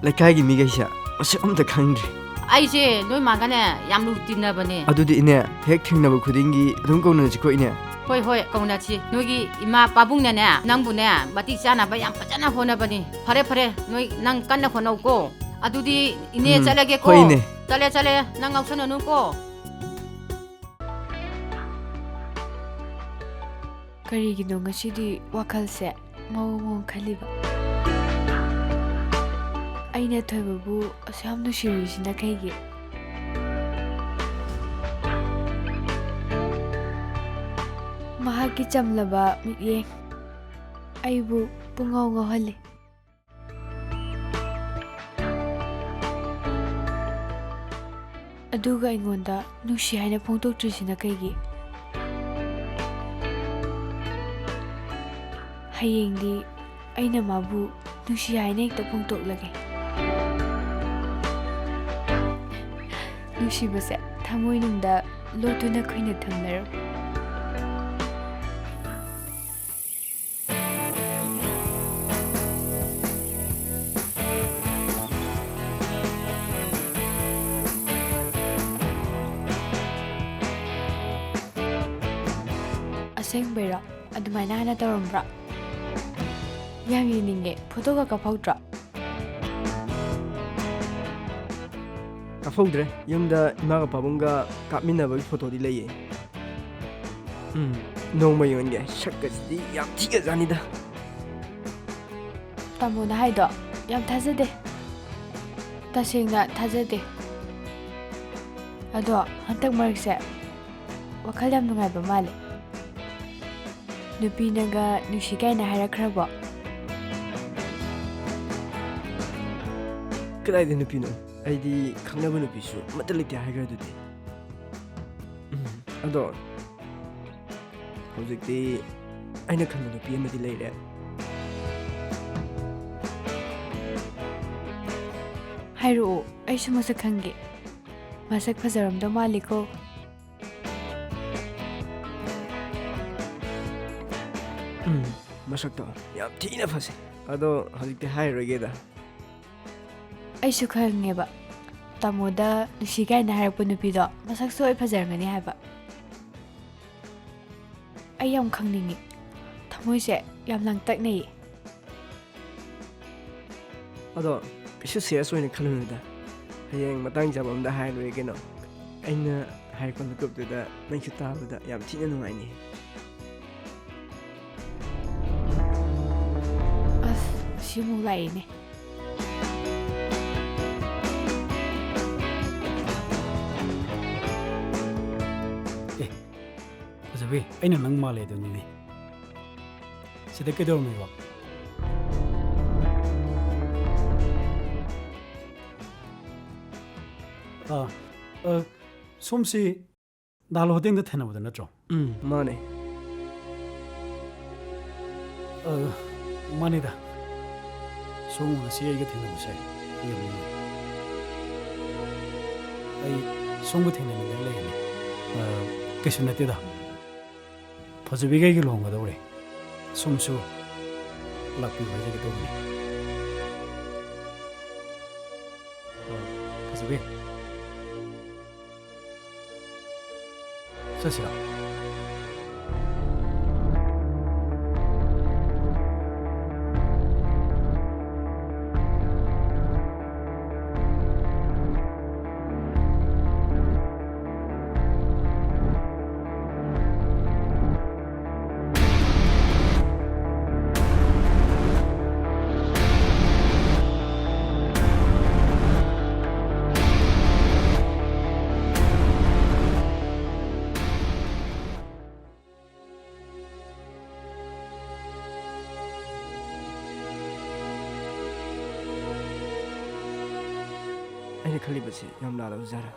laikai gi migaisa ase amta khangri. Ai se noi magane yam lu tinna bane. Adudi ine hek thingnaba khudingi adum kauna chiko ine. Hoi kauna chi. Nogi ima pabung ne nang bu ne mati chana ba yam pachana hona bani. Phare noi nang kanna khonau ko. Adudi ine chalage ko. Hoi ine. Chale nang ngausan nu ko. ꯀꯔꯤꯒꯤꯅꯣ ꯉꯁꯤꯗꯤ ꯋꯥꯈꯜꯁꯦ ꯃꯑꯣꯡ ꯈꯜꯂꯤꯕ ꯑꯩꯅ ꯊꯣꯏꯕꯕꯨ ꯑꯁꯨꯛ ꯅꯨꯡꯁꯤꯔꯤꯁꯤꯅ ꯀꯩꯒꯤ ꯃꯍꯥꯛꯀꯤ ꯆꯝꯂꯕ ꯃꯤꯠꯌꯦꯡ ꯑꯩꯕꯨ ꯄꯨꯡꯉꯥꯎ ꯉꯥꯎꯍꯜꯂꯤ ꯑꯗꯨꯒ ꯑꯩꯉꯣꯟꯗ ꯅꯨꯡꯁꯤ ꯍꯥꯏꯅ ꯐꯣꯡꯗꯣꯛꯇ꯭ꯔꯤꯁꯤꯅ ꯀꯩꯒꯤ ꯍꯌꯦꯡꯗꯤ ꯑꯩꯅ ꯃꯥꯕꯨ ꯅꯨꯡꯁꯤ ꯍꯥꯏꯅ ꯍꯦꯛꯇ ꯐꯣꯡꯗꯣꯛꯂꯒꯦ ꯅꯨꯡꯁꯤꯕꯁꯦ ꯊꯃꯣꯏꯅꯨꯡꯗ ꯂꯣꯠꯇꯨꯅ ꯈꯣꯏꯅ ꯊꯝꯅꯔꯣ ꯑꯁꯦꯡꯕꯩꯔꯣ ꯑꯗꯨꯃꯥꯏꯅ ꯍꯥꯟꯅ ꯇꯧꯔꯝꯕ꯭ꯔꯥ ꯌꯥꯝ ꯌꯦꯡꯅꯤꯡꯉꯦ ꯐꯣꯇꯣꯒ ꯀꯥꯞꯍꯧꯗ꯭ꯔꯣ ꯀꯥꯞꯍꯧꯗ꯭ꯔꯦ ꯌꯨꯝꯗ ꯏꯃꯥꯒ ꯄꯥꯕꯨꯡꯒ ꯀꯥꯞꯃꯤꯟꯅꯕꯒꯤ ꯐꯣꯇꯣꯗꯤ ꯂꯩꯌꯦ ꯅꯣꯡꯃ ꯌꯦꯡꯍꯟꯒꯦ ꯁꯛꯀꯁꯤꯗꯤ ꯌꯥꯝ ꯊꯤꯒꯖꯥꯅꯤꯗ ꯇꯥꯃꯣꯅ ꯍꯥꯏꯗꯣ ꯌꯥꯝ ꯊꯥꯖꯗꯦ ꯇꯁꯦꯡꯅ ꯊꯥꯖꯗꯦ ꯑꯗꯣ ꯍꯟꯇꯛ ꯃꯔꯛꯁꯦ ꯋꯥꯈꯜ ꯌꯥꯝ ꯅꯨꯡꯉꯥꯏꯕ ꯃꯥꯜꯂꯦ ꯅꯨꯄꯤꯅꯒ ꯅꯨꯡꯁꯤ ꯀꯥꯏꯅ ꯍꯥꯏꯔꯛꯈ꯭ꯔꯕꯣ ꯀꯗꯥꯏꯗ ꯅꯨꯄꯤꯅꯣ ꯑꯩꯗꯤ ꯈꯪꯅꯕ ꯅꯨꯄꯤꯁꯨ ꯑꯃꯠꯇ ꯂꯩꯇꯦ ꯍꯥꯏꯈ꯭ꯔ ꯑꯗꯨꯗꯤ ꯑꯗꯣ ꯍꯧꯖꯤꯛꯇꯤ ꯑꯩꯅ ꯈꯟꯕ ꯅꯨꯄꯤ ꯑꯃꯗꯤ ꯂꯩꯔꯦ ꯍꯥꯏꯔꯛꯑꯣ ꯑꯩꯁꯨ ꯃꯁꯛ ꯈꯪꯒꯦ ꯃꯁꯛ ꯐꯖꯔꯝꯗꯧ ꯃꯥꯜꯂꯤꯀꯣ ꯃꯁꯛꯇꯣ ꯌꯥꯝ ꯊꯤꯅ ꯐꯖꯩ ꯑꯗꯣ ꯍꯧꯖꯤꯛꯇꯤ ꯍꯥꯏꯔꯔꯣꯏꯒꯦꯗ ꯑꯩꯁꯨ ꯈꯪꯉꯦꯕ ꯇꯥꯃꯣꯗ ꯅꯨꯡꯁꯤ ꯀꯥꯏꯅ ꯍꯥꯏꯔꯛꯄ ꯅꯨꯄꯤꯗꯣ ꯃꯁꯛ ꯁꯣꯏ ꯐꯖꯔꯝꯒꯅꯤ ꯍꯥꯏꯕ ꯑꯩ ꯌꯥꯝ ꯈꯪꯅꯤꯡꯉꯤ ꯊꯃꯣꯏꯁꯦ ꯌꯥꯝ ꯂꯥꯡꯇꯛꯅꯩꯌꯦ ꯑꯗꯣ ꯀꯩꯁꯨ ꯁꯤꯔꯤꯌꯁ ꯑꯣꯏꯅ ꯈꯜꯂꯨꯅꯨꯗ ꯍꯌꯦꯡ ꯃꯇꯥꯡ ꯆꯥꯕ ꯑꯝꯗ ꯍꯥꯏꯔꯨꯔꯦ ꯀꯩꯅꯣ ꯑꯩꯅ ꯍꯥꯏꯔꯛꯄ ꯃꯤꯀꯨꯞꯇꯨꯗ ꯅꯪꯁꯨ ꯇꯥꯕꯗ ꯌꯥꯝ ꯊꯤꯅ ꯅꯨꯡꯉꯥꯏꯅꯤ ꯑꯁ ꯁꯤꯃꯨꯛ ꯂꯥꯛꯏꯅꯦ ꯐꯖꯕꯤ ꯑꯩꯅ ꯅꯪ ꯃꯥꯜꯂꯦ ꯑꯗꯨꯅꯤꯅꯦ ꯁꯤꯗ ꯀꯩꯗꯧꯔꯝꯃꯤꯕ ꯁꯣꯝꯁꯤ ꯅꯍꯥꯟ ꯍꯣꯇꯦꯜꯗ ꯊꯦꯡꯅꯕꯗ ꯅꯠꯇ꯭ꯔꯣ ꯃꯥꯅꯦ ꯃꯥꯅꯦꯗ ꯁꯣꯝ ꯉꯁꯤ ꯑꯩꯒ ꯊꯦꯡꯅꯕꯁꯦ ꯌꯥꯝ ꯅꯨꯡꯉꯥꯏ ꯑꯩ ꯁꯣꯝꯒ ꯊꯦꯡꯅꯅꯤꯡꯉꯥꯏ ꯂꯩꯔꯤꯅꯤ ꯀꯩꯁꯨ ꯅꯠꯇꯦꯗ ꯐꯖꯕꯤꯒ ꯑꯩꯒ ꯂꯨꯍꯣꯡꯒꯗꯧꯔꯦ ꯁꯣꯝꯁꯨ ꯂꯥꯛꯄꯤꯌꯨ ꯍꯥꯏꯖꯒꯦ ꯇꯧꯕꯅꯤ ꯐꯖꯕꯤ ꯆꯠꯁꯤꯔ ꯑꯩꯅ ꯈꯜꯂꯤꯕꯁꯤ ꯌꯥꯝ ꯂꯥꯜꯂꯕ ꯖꯥꯔꯥ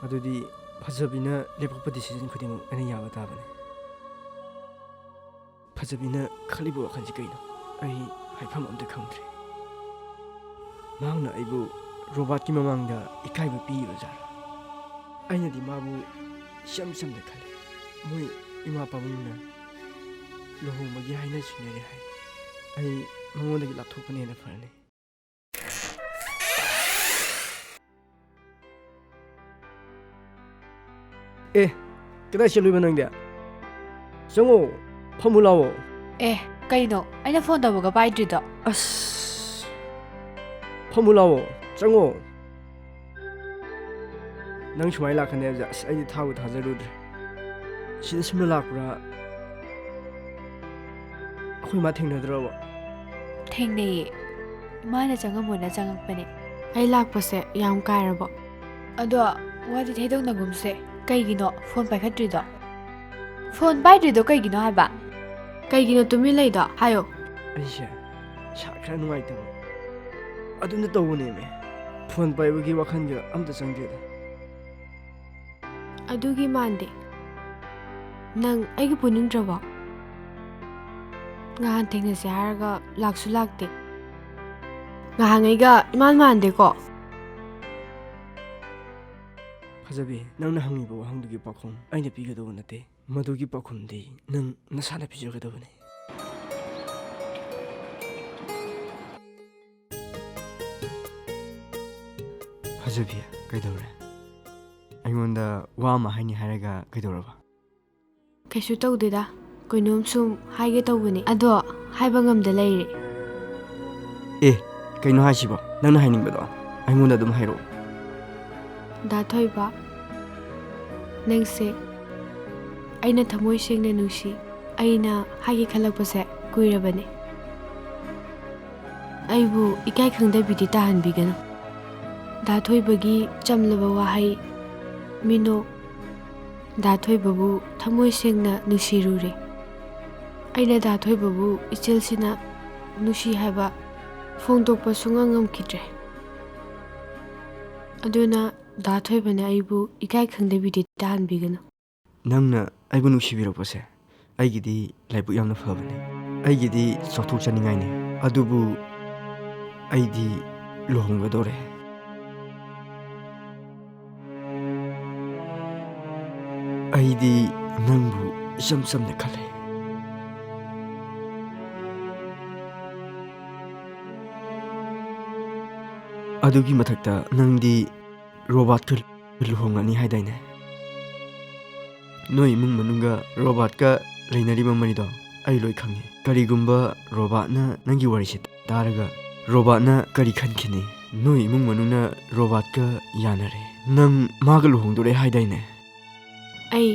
ꯑꯗꯨꯗꯤ ꯐꯖꯕꯤꯅ ꯂꯦꯞꯄꯛꯄ ꯗꯤꯁꯤꯖꯟ ꯈꯨꯗꯤꯡꯃꯛ ꯑꯩꯅ ꯌꯥꯕ ꯇꯥꯕꯅꯤ ꯐꯖꯕꯤꯅ ꯈꯜꯂꯤꯕ ꯋꯥꯈꯜꯁꯤ ꯀꯩꯅꯣ ꯑꯩ ꯍꯥꯏꯐꯝ ꯑꯝꯇ ꯈꯪꯗ꯭ꯔꯦ ꯃꯍꯥꯛꯅ ꯑꯩꯕꯨ ꯔꯣꯕꯥꯔꯠꯀꯤ ꯃꯃꯥꯡꯗ ꯏꯀꯥꯏꯕ ꯄꯤꯔꯤꯕ ꯖꯥꯔꯥ ꯑꯩꯅꯗꯤ ꯃꯥꯕꯨ ꯏꯆꯝ ꯆꯝꯅ ꯈꯜꯂꯤ ꯃꯣꯏ ꯏꯃꯥ ꯄꯥꯕꯨꯡꯅ ꯂꯨꯍꯣꯡꯕꯒꯤ ꯍꯥꯏꯅ ꯁꯤꯡꯅꯔꯦ ꯍꯥꯏ ꯑꯩ ꯃꯉꯣꯟꯗꯒꯤ ꯂꯥꯞꯊꯣꯛꯄꯅ ꯍꯦꯟꯅ ꯐꯔꯅꯤ ꯀꯗꯥꯏ ꯆꯠꯂꯨꯏꯕ ꯅꯪꯗꯤ ꯆꯪꯉꯣ ꯐꯝꯃꯨ ꯂꯥꯛꯑꯣ ꯀꯩꯅꯣ ꯑꯩꯅ ꯐꯣꯟ ꯇꯧꯕꯒ ꯄꯥꯏꯗ꯭ꯔꯤꯗꯣ ꯑꯁ ꯐꯝꯃꯨ ꯂꯥꯛꯑꯣ ꯆꯪꯉꯣ ꯅꯪ ꯁꯨꯃꯥꯏꯅ ꯂꯥꯛꯀꯅꯤ ꯍꯥꯏꯕꯁꯦ ꯑꯁ ꯑꯩꯗꯤ ꯊꯥꯕꯨ ꯊꯥꯖꯔꯨꯗ꯭ꯔꯦ ꯁꯤꯗ ꯁꯨꯝꯅ ꯂꯥꯛꯄ꯭ꯔꯥ ꯑꯩꯈꯣꯏ ꯃꯥ ꯊꯦꯡꯅꯗ꯭ꯔꯕ ꯊꯦꯡꯅꯩꯌꯦ ꯏꯃꯥꯅ ꯆꯪꯉꯝꯃꯣꯅ ꯆꯪꯉꯛꯄꯅꯦ ꯑꯩ ꯂꯥꯛꯄꯁꯦ ꯌꯥꯝ ꯀꯥꯏꯔꯕꯣ ꯑꯗꯣ ꯋꯥꯗꯤ ꯊꯩꯗꯣꯛꯅꯒꯨꯝꯁꯦ ꯀꯩꯒꯤꯅꯣ ꯐꯣꯟ ꯄꯥꯏꯈꯠꯇ꯭ꯔꯤꯗꯣ ꯐꯣꯟ ꯄꯥꯏꯗ꯭ꯔꯤꯗꯣ ꯀꯩꯒꯤꯅꯣ ꯍꯥꯏꯕ ꯀꯩꯒꯤꯅꯣ ꯇꯨꯃꯤꯟ ꯂꯩꯗꯣ ꯍꯥꯏꯌꯣ ꯑꯩꯁꯦ ꯏꯁꯥ ꯈꯔ ꯅꯨꯡꯉꯥꯏꯇꯕ ꯑꯗꯨꯅ ꯇꯧꯕꯅꯦꯃꯦ ꯐꯣꯟ ꯄꯥꯏꯕꯒꯤ ꯋꯥꯈꯜꯒ ꯑꯝꯇ ꯆꯪꯗꯦꯗ ꯑꯗꯨꯒꯤ ꯃꯥꯟꯗꯦ ꯅꯪ ꯑꯩꯒ ꯄꯨꯅꯤꯡꯗ꯭ꯔꯕꯣ ꯉꯍꯥꯟ ꯊꯦꯡꯅꯁꯦ ꯍꯥꯏꯔꯒ ꯂꯥꯛꯁꯨ ꯂꯥꯛꯇꯦ ꯉꯍꯥꯟꯉꯩꯒ ꯏꯃꯥꯟ ꯃꯥꯟꯗꯦꯀꯣ ꯐꯖꯕꯤ ꯅꯪꯅ ꯍꯪꯉꯤꯕ ꯋꯥꯍꯪꯗꯨꯒꯤ ꯄꯥꯎꯈꯨꯝ ꯑꯩꯅ ꯄꯤꯒꯗꯧꯕ ꯅꯠꯇꯦ ꯃꯗꯨꯒꯤ ꯄꯥꯎꯈꯨꯝꯗꯤ ꯅꯪ ꯅꯁꯥꯅ ꯄꯤꯖꯒꯗꯕꯅꯤ ꯐꯖꯕꯤ ꯀꯩꯗꯧꯔꯦ ꯑꯩꯉꯣꯟꯗ ꯋꯥ ꯑꯃ ꯍꯥꯏꯅꯤ ꯍꯥꯏꯔꯒ ꯀꯩꯗꯧꯔꯕ ꯀꯩꯁꯨ ꯇꯧꯗꯦꯗ ꯀꯩꯅꯣꯝ ꯁꯨꯝ ꯍꯥꯏꯒꯦ ꯇꯧꯕꯅꯤ ꯑꯗꯣ ꯍꯥꯏꯕ ꯉꯝꯗ ꯂꯩꯔꯦ ꯀꯩꯅꯣ ꯍꯥꯏꯁꯤꯕꯣ ꯅꯪꯅ ꯍꯥꯏꯅꯤꯡꯕꯗꯣ ꯑꯩꯉꯣꯟꯗ ꯑꯗꯨꯝ ꯍꯥꯏꯔꯛꯑꯣ ꯗꯥ ꯊꯣꯏꯕ ꯅꯪꯁꯦ ꯑꯩꯅ ꯊꯃꯣꯏ ꯁꯦꯡꯅ ꯅꯨꯡꯁꯤ ꯑꯩꯅ ꯍꯥꯏꯒꯦ ꯈꯜꯂꯛꯄꯁꯦ ꯀꯨꯏꯔꯕꯅꯦ ꯑꯩꯕꯨ ꯏꯀꯥꯏ ꯈꯪꯗꯕꯤꯗꯤ ꯇꯥꯍꯟꯕꯤꯒꯅꯨ ꯗꯥ ꯊꯣꯏꯕꯒꯤ ꯆꯝꯂꯕ ꯋꯥꯍꯩ ꯃꯤꯅꯣꯛ ꯗꯥꯊꯣꯏꯕꯕꯨ ꯊꯃꯣꯏ ꯁꯦꯡꯅ ꯅꯨꯡꯁꯤꯔꯨꯔꯦ ꯑꯩꯅ ꯗꯥꯊꯣꯏꯕꯕꯨ ꯏꯆꯦꯜꯁꯤꯅ ꯅꯨꯡꯁꯤ ꯍꯥꯏꯕ ꯐꯣꯡꯗꯣꯛꯄ ꯁꯨꯡꯉꯝ ꯉꯝꯈꯤꯗ꯭ꯔꯦ ꯑꯗꯨꯅ ꯗꯥꯊꯣꯏꯕꯅ ꯑꯩꯕꯨ ꯏꯀꯥꯏ ꯈꯪꯗꯕꯤꯗꯤ ꯇꯥꯍꯟꯕꯤꯒꯅꯨ ꯅꯪꯅ ꯑꯩꯕꯨ ꯅꯨꯡꯁꯤꯕꯤꯔꯛꯄꯁꯦ ꯑꯩꯒꯤꯗꯤ ꯂꯥꯏꯕꯛ ꯌꯥꯝꯅ ꯐꯕꯅꯦ ꯑꯩꯒꯤꯗꯤ ꯆꯥꯎꯊꯣꯛꯆꯅꯤꯡꯉꯥꯏꯅꯤ ꯑꯗꯨꯕꯨ ꯑꯩꯗꯤ ꯂꯨꯍꯣꯡꯒꯗꯣꯔꯦ ꯑꯩꯗꯤ ꯅꯪꯕꯨ ꯏꯆꯝ ꯆꯝꯅ ꯈꯜꯂꯦ ꯑꯗꯨꯒꯤ ꯃꯊꯛꯇ ꯅꯪꯗꯤ ꯔꯣꯕꯥꯔꯠꯀ ꯂꯨꯍꯣꯡꯒꯅꯤ ꯍꯥꯏꯗꯥꯏꯅꯦ ꯅꯣꯏ ꯏꯃꯨꯡ ꯃꯅꯨꯡꯒ ꯔꯣꯕꯥꯔꯠꯀ ꯂꯩꯅꯔꯤꯕ ꯃꯔꯤꯗꯣ ꯑꯩ ꯂꯣꯏ ꯈꯪꯉꯤ ꯀꯔꯤꯒꯨꯝꯕ ꯔꯣꯕꯥꯔꯠꯅ ꯅꯪꯒꯤ ꯋꯥꯔꯤꯁꯤ ꯇꯥꯔꯒ ꯔꯣꯕꯥꯔꯠꯅ ꯀꯔꯤ ꯈꯟꯈꯤꯅꯤ ꯅꯣꯏ ꯏꯃꯨꯡ ꯃꯅꯨꯡꯅ ꯔꯣꯕꯥꯔꯠꯀ ꯌꯥꯅꯔꯦ ꯅꯪ ꯃꯥꯒ ꯂꯨꯍꯣꯡꯗꯣꯔꯦ ꯍꯥꯏꯗꯥꯏꯅꯦ ꯑꯩ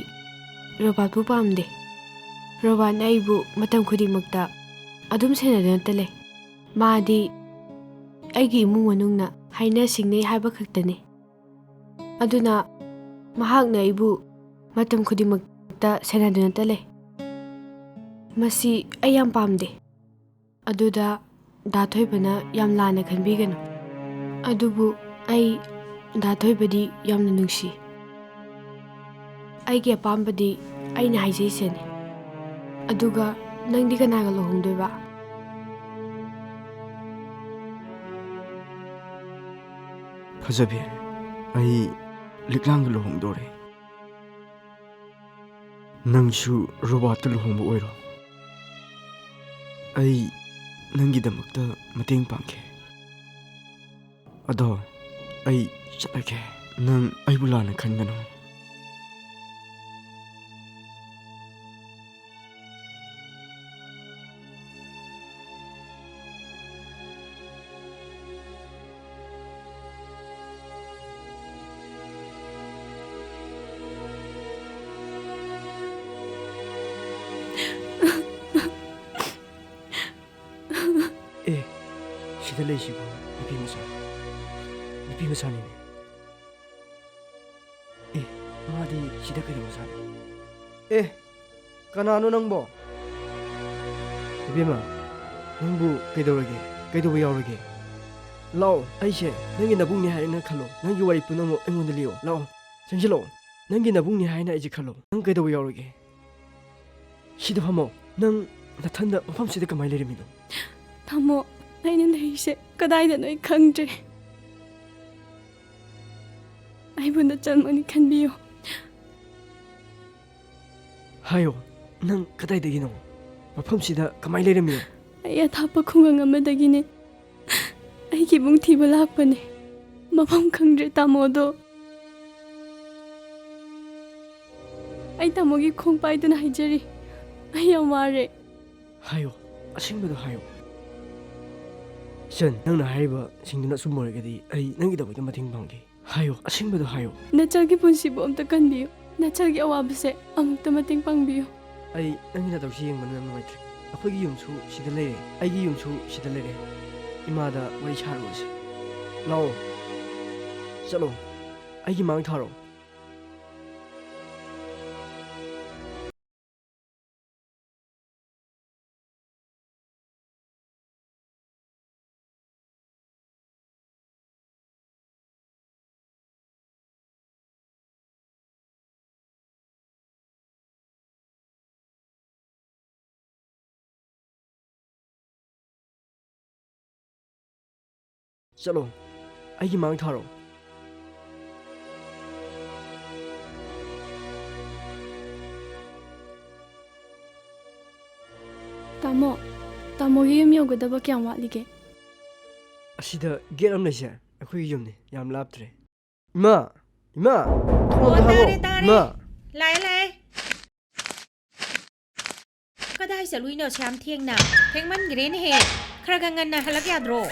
ꯔꯣꯕꯥꯔꯠꯄꯨ ꯄꯥꯝꯗꯦ ꯔꯣꯕꯥꯔꯠꯅ ꯑꯩꯕꯨ ꯃꯇꯝ ꯈꯨꯗꯤꯡꯃꯛꯇ ꯑꯗꯨꯝ ꯁꯦꯟꯅꯗꯨꯅꯇ ꯂꯩ ꯃꯥꯗꯤ ꯑꯩꯒꯤ ꯏꯃꯨꯡ ꯃꯅꯨꯡꯅ ꯍꯥꯏꯅ ꯁꯤꯡꯅꯩ ꯍꯥꯏꯕ ꯈꯛꯇꯅꯤ ꯑꯗꯨꯅ ꯃꯍꯥꯛꯅ ꯑꯩꯕꯨ ꯃꯇꯝ ꯈꯨꯗꯤꯡꯃꯛꯇ ꯁꯦꯟꯅꯗꯨꯅꯇ ꯂꯩ ꯃꯁꯤ ꯑꯩ ꯌꯥꯝ ꯄꯥꯝꯗꯦ ꯑꯗꯨꯗ ꯗꯥꯊꯣꯏꯕꯅ ꯌꯥꯝ ꯂꯥꯟꯅ ꯈꯟꯕꯤꯒꯅꯨ ꯑꯗꯨꯕꯨ ꯑꯩ ꯗꯥꯊꯣꯏꯕꯗꯤ ꯌꯥꯝꯅ ꯅꯨꯡꯁꯤ ꯑꯩꯒꯤ ꯑꯄꯥꯝꯕꯗꯤ ꯑꯩꯅ ꯍꯥꯏꯖꯩꯁꯦꯅꯤ ꯑꯗꯨꯒ ꯅꯪꯗꯤ ꯀꯅꯥꯒ ꯂꯨꯍꯣꯡꯗꯣꯏꯕ ꯐꯖꯕꯤ ꯑꯩ ꯂꯤꯛꯂꯥꯡꯒ ꯂꯨꯍꯣꯡꯗꯣꯔꯦ ꯅꯪꯁꯨ ꯔꯣꯕꯥꯔꯠꯀ ꯂꯨꯍꯣꯡꯕ ꯑꯣꯏꯔꯣ ꯑꯩ ꯅꯪꯒꯤꯗꯃꯛꯇ ꯃꯇꯦꯡ ꯄꯥꯡꯒꯦ ꯑꯗꯣ ꯑꯩ ꯆꯠꯂꯒꯦ ꯅꯪ ꯑꯩꯕꯨ ꯂꯥꯟꯅ ꯈꯟꯒꯅꯨ 시대 레이시고 느낌 마사니네 마디 시대 그래 마사 kanano nangbo ibima nangbu kaidorage kaidoba yaurage lao aise nangi nabungni haina khalo nangi wari punamo engonda liyo lao sanjilo nangi nabungni haina aje khalo nang kaidoba yaurage sida phamo nang nathanda mafam sida kamai lerimido tamo aina leise kadaida noi khangje aibunda chalmani khanbiyo hayo nang kadaidagino mafam sida kamai lerimido ai thapa khungang amadagine ai ki bung thiba lakpane mafam khangje tamodo ai tamogi khong paiduna haijari ai amare hayo asingbedo hayo सन नंगना हाइबा सिंगना सुमरगदी आई नंगी दबैदा मथिंग पांगे हायो असिंगबदो हायो नचलगी पुंसिबो अमता कनबियो नचलगी अवाबसे अमुक्ता मथिंग पांगबियो आई नंगिना दवसी यंगमनु यम नमाइत्रि अखोगी युमसु सिदा लेरे आईगी युमसु सिदा लेरे इमादा worry छारोसे लाओ चलो आईगी मांग थारो चलो आईगी मांग थारो तामोगी यम योगदबा क्या वालीगे असिदा गेट अम लेसे अखोगी युमने याम लापत्रे इमा इमा थोंग हांगो इमा लाए लाए कदाई चलुइनो श्याम थेंगना थेंगमन ग्रेन हे खरा गंगन हलक याद्रो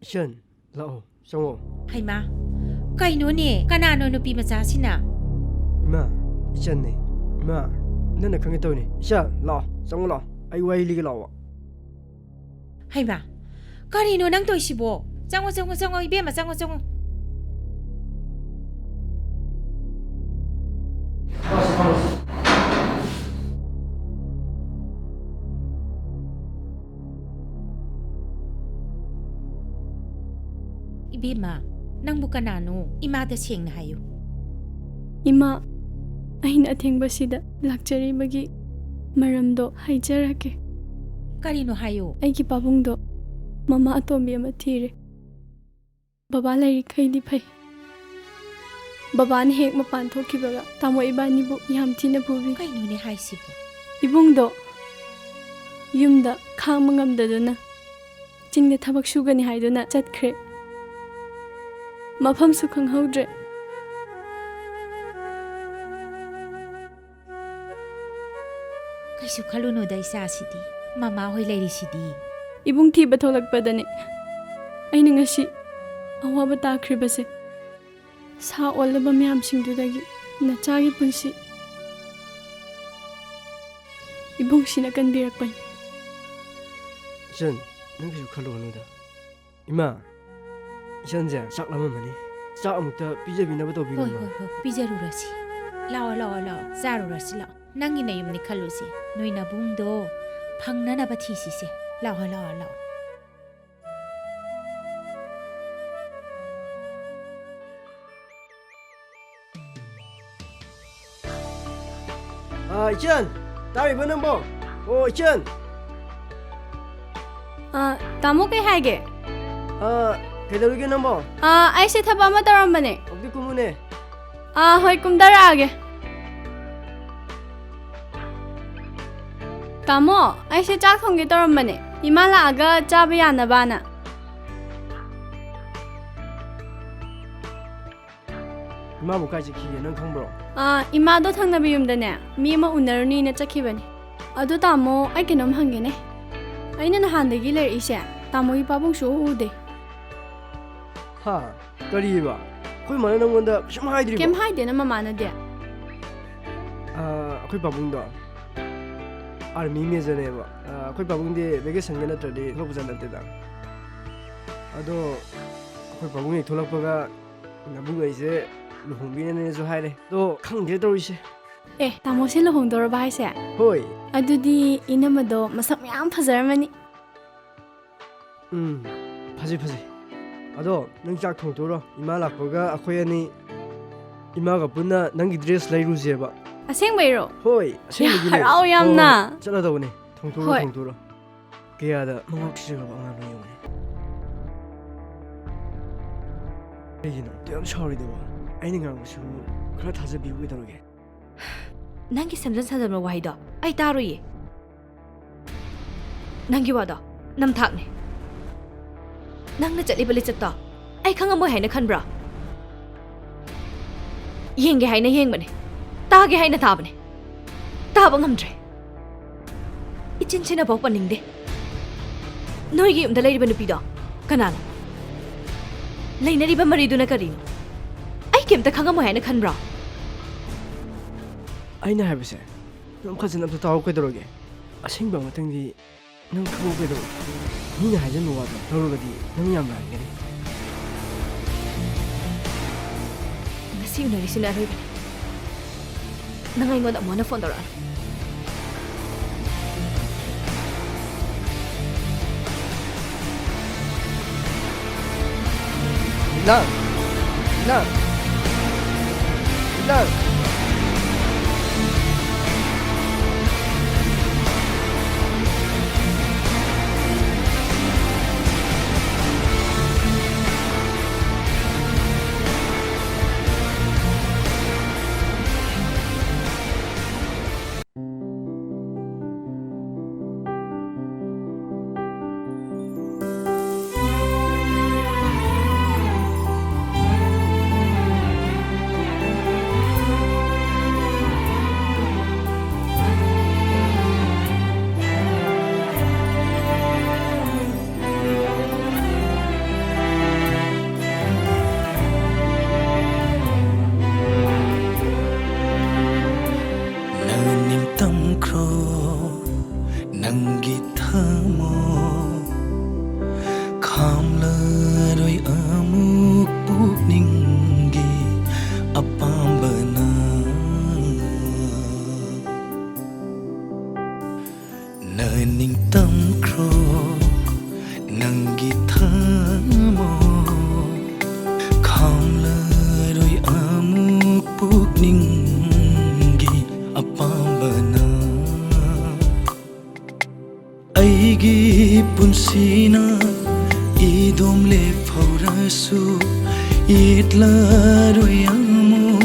शन लाओ चंगो हाइमा कइनो ने कनानो नुपी मचा सिना इमा इचन ने इमा नन खंगे तोने इचा लाओ चंगो लाओ आई वाई लिगे लाओ हाइमा करिनो नंग तोइसिबो चंगो चंगो चंगो इबेमा चंगो चंगो Ibima, nang bukanano, imada siyang na hayo. Ima, ahin ating basida, lakjari bagi maramdo haijarake. Karino hayo? Ay kipabungdo, mama atomi amatire. Baba lari kay di pay. Baba ni hek mapan thokibaga, tamo ibani bu yam tina bubi. Kaino ni haisibo? Ibungdo, yumda khang mangamdaduna. Chingda thabak sugani haiduna chatkre. Mafam su khanghaudre. Kaisu kaluno da isa sidi, mama hoy lady sidi. Ibung thiba tholakpadane. Aina ngasi awaba takribase. Sa olaba myam singdudagi nachagi punsi. Ibung sina kanbirakpan. Jan, nang kasu khalu da. Ima, Jan ja sak lama mani. Sak amukta pija bina bato bi. Hoy hoy hoy, pija rurasi. Lao lao lao, zaru rasi lao. Nangi na yum ni khalusi. Noi na bungdo, phangna na bathisi se. Lao lao lao. Jan, tari ba nang bo? Oh, Jan. Tamo kay haige. Kaidarugi nang bo? Ay si thaba ma taramane. Ogdi kumune. Hoy kumdaraage. Tamo, ay si chak thonggi taramane. Imala aga chaba yana bana. Ima bu kai chiki nang khangbro. Imado thangnabi yumdane. Mi ma unaruni na chakhibani. Adu tamo ay kinom hangene. Aina nahandagi ler ise. Tamo ipabung su ude. Ha, kari ba? Koi mana nang wanda shum haidri ba? Kem haide na mamana de. Koi babung da. Army me jane ba. Koi babung de bege sangena trade thok jan ante da. Ado koi babung ek tholak paga nabu gai se luhungbina ne jo haire. Do khangde do ise. Tamo se lohongdor ba haise. Hoi. Adudi inamado masak myam phajarmani. Phaji phaji. Ado nang chak thong toro ima lakpaga akhoi ani ima ga punna nangi dress lairu je ba. Aseng bairo. Hoi, aseng gi. Harau yamna. Chala da bone. Thong toro. Kaya da mangok chi ga ba ngam no yone. Ayino, damn sorry de ba. Aini ngang su khara thaja bi wi doroge. Nangi samjan sanjan ma wahida. Ai taro ye. Nangi wada. Nam thak ne. Nang na chali bali chatta. Ai khanga mo haina khanbra. Yenge haina yeng bane. Tage haina ta bane. Ta ba ngamdre. Ichin china ba paning de. Noi gi umda lai banu pida. Kanana. Laina ri ba mari du na karino. Ai kem ta khanga mo haina khanbra. Aina habise. Nam khajin am ta taw ko doroge. Asing ba matang di nang khaw ko doroge. Ni na hajan wa da dorogadi nang yam ba ngani. Ngasi unari sina roi bane. Nangai ngoda mo na phone dora. No. ꯌꯦꯠꯂꯔꯣꯏ ꯑꯃꯨꯛ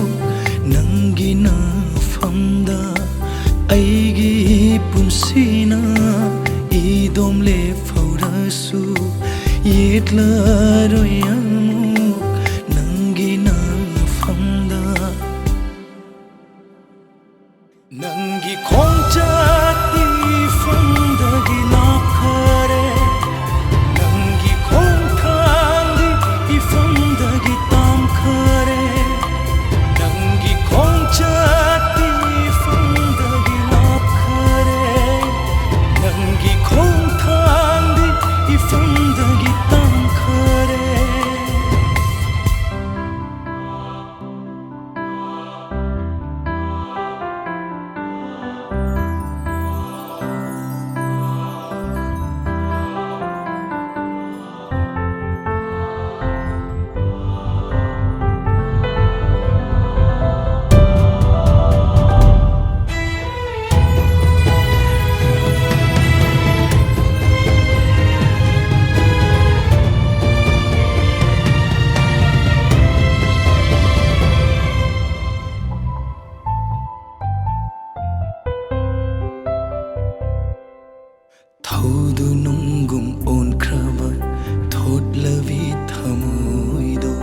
ꯅꯪꯒꯤ ꯅꯐꯝꯗ ꯑꯩꯒꯤ ꯄꯨꯟꯁꯤꯅ 이돔 레퍼럴수 예틀러로이 아무 남기나 팜다 남기 공짜띠 팜다기 나카레 남기 공탕디 이 팜다기 땀카레 남기 공짜띠 팜다기 나카레 남기 공탕디 이 팜다기 땀카레 thaudu nungum onkraba thotlavi thamoido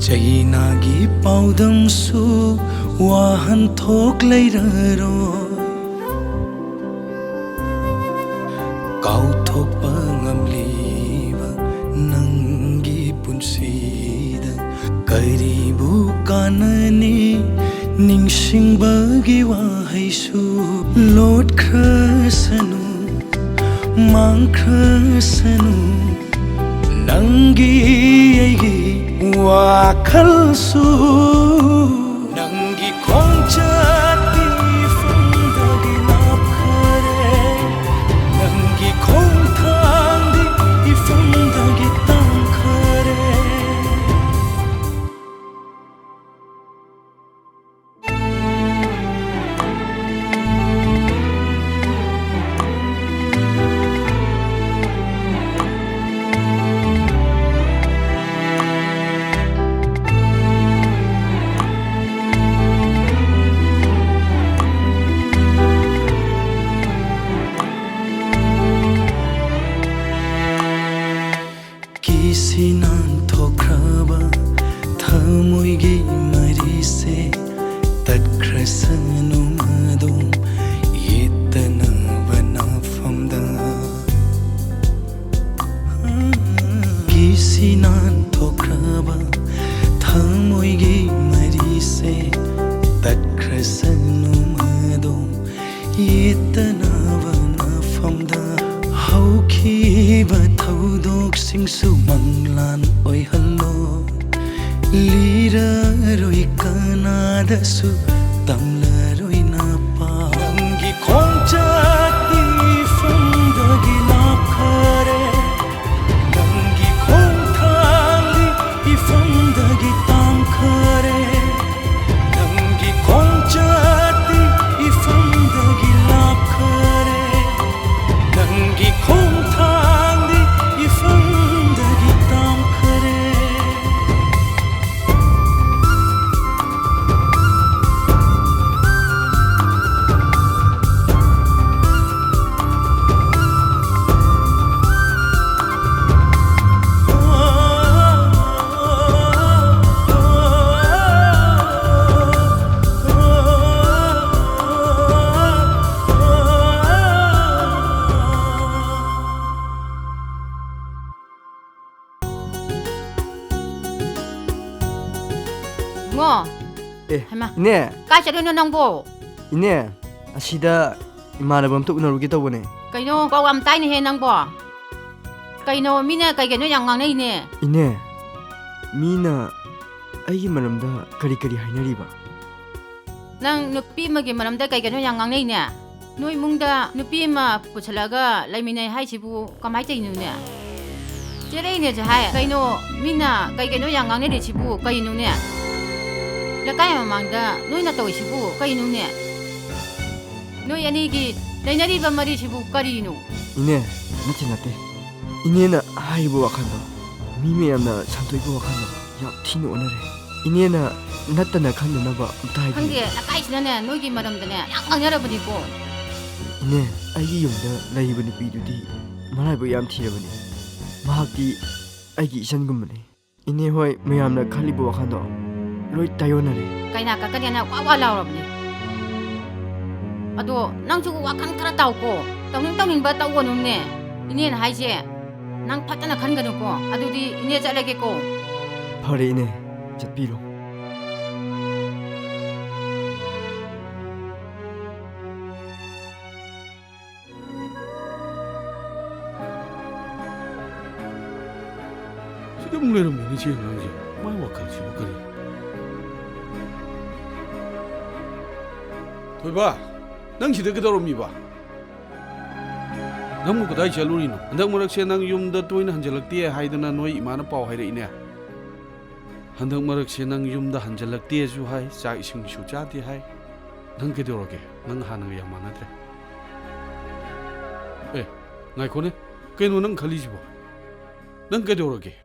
chaina gi paudam su wahan thok leiraro kau thok pangamliba nangi punsida karibu kanani ningsingbagi wahaisu lot krasanu 망크스누 낭기 와칼수 낭기 공짜띠 푼다기 나카레 낭기 공탕디 이 푼다기 땅카레 Kisinan thokraba thamoigi marise tatkrasanu madum yetana banafamda Kisinan thokraba thamoigi marise tatkrasanu madum yetana banafamda haukiba thaudoksingsu manglan oihallo liraroi kanadasu tamlaroi napa nangi khongchati fandagi nakhare nangi khongthali ifandagi tamkhare nangi khongchati ifandagi nakhare nangi khongthali ifandagi tamkhare Ngo, Hema. Ine. Kai chadun nangbo. Ine. Asida imanabam tu unarugi tawbane. Kaino pawam tai ni he nangbo. Kaino mina kai kaino yang ngang nei ne. Ine. Mina aigi maramda kari kari hainariba. Nang nupi magi maramda kai kaino yang ngang nei ne. Noi mungda nupi ma puchalaga laiminai hai sibu kamai chainu ne. Jere ne jahai kaino mina kai kaino yang ngang nei de sibu kaino ne. Lakay mamangda noi na tawi sibu kaino ne. Noi anigi lainari ba mari sibu karino. Ine, nate. Ine na haibu wakando. Mimi amna santoibu wakando. ꯌꯥꯝ ꯊꯤꯅ ꯑꯣꯟꯅꯔꯦ ꯏꯅꯦꯅ ꯅꯠꯇꯅ ꯈꯪꯗꯅꯕ ꯑꯝꯇ ꯍꯥꯏꯕꯤꯌꯨ ꯈꯪꯗꯦ ꯂꯩꯀꯥꯏꯁꯤꯅꯅꯦ ꯅꯣꯏꯒꯤ ꯃꯔꯝꯗꯅꯦ ꯌꯥꯝ ꯉꯥꯡꯅꯔꯕꯅꯤꯀꯣ ꯏꯅꯦ ꯑꯩꯒꯤ ꯌꯨꯝꯗ ꯂꯩꯔꯤꯕ ꯅꯨꯄꯤꯗꯨꯗꯤ ꯃꯔꯥꯏꯕꯛ ꯌꯥꯝ ꯊꯤꯔꯕꯅꯤ ꯃꯍꯥꯛꯇꯤ ꯑꯩꯒꯤ ꯏꯆꯟꯒꯨꯝꯕꯅꯤ ꯏꯅꯦ ꯍꯣꯏ ꯃꯌꯥꯝꯅ ꯈꯜꯂꯤꯕ ꯋꯥꯈꯜꯗꯣ ꯂꯣꯏ ꯇꯥꯏꯌꯣꯟꯅꯔꯦ ꯀꯩꯅꯥ ꯀꯛꯀꯅꯦꯅ ꯋꯥ ꯋꯥ ꯂꯥꯎꯔꯕꯅꯤ ꯑꯗꯣ ꯅꯪꯁꯨ ꯋꯥꯈꯜ ꯈꯔ ꯇꯥꯎꯀꯣ ꯇꯧꯅꯤꯡꯕ ꯇꯧꯒꯅꯨꯅꯦ ꯏꯅꯦꯅ ꯍꯥꯏꯁꯦ ꯅꯪ ꯐꯠꯇꯅ ꯈꯟꯒꯅꯨꯀꯣ ꯑꯗꯨꯗꯤ ꯏꯅꯦ ꯆꯠꯂꯒꯦꯀꯣ ꯐꯔꯦ ꯏꯅꯦ ꯆꯠꯄꯤꯔꯣ 지금 내려면 이제 이제 많이 와가지고 그래. 돌봐, 넌 시대 그대로 미봐. 너무 그다이 잘루리노. 한dak 머럭세 넌 юм다 또이나 한절럭띠에 하이드나 너희 이마나 빠오 하이레이네. 한dak 머럭세 넌 юм다 한절럭띠에 주 하이, 자 이승 슈자디 하이. 넌 그대로게, 넌 하는 거야 많아들. 에, 나이 코네, 그노 넌 걸리지 뭐. 넌 그대로게.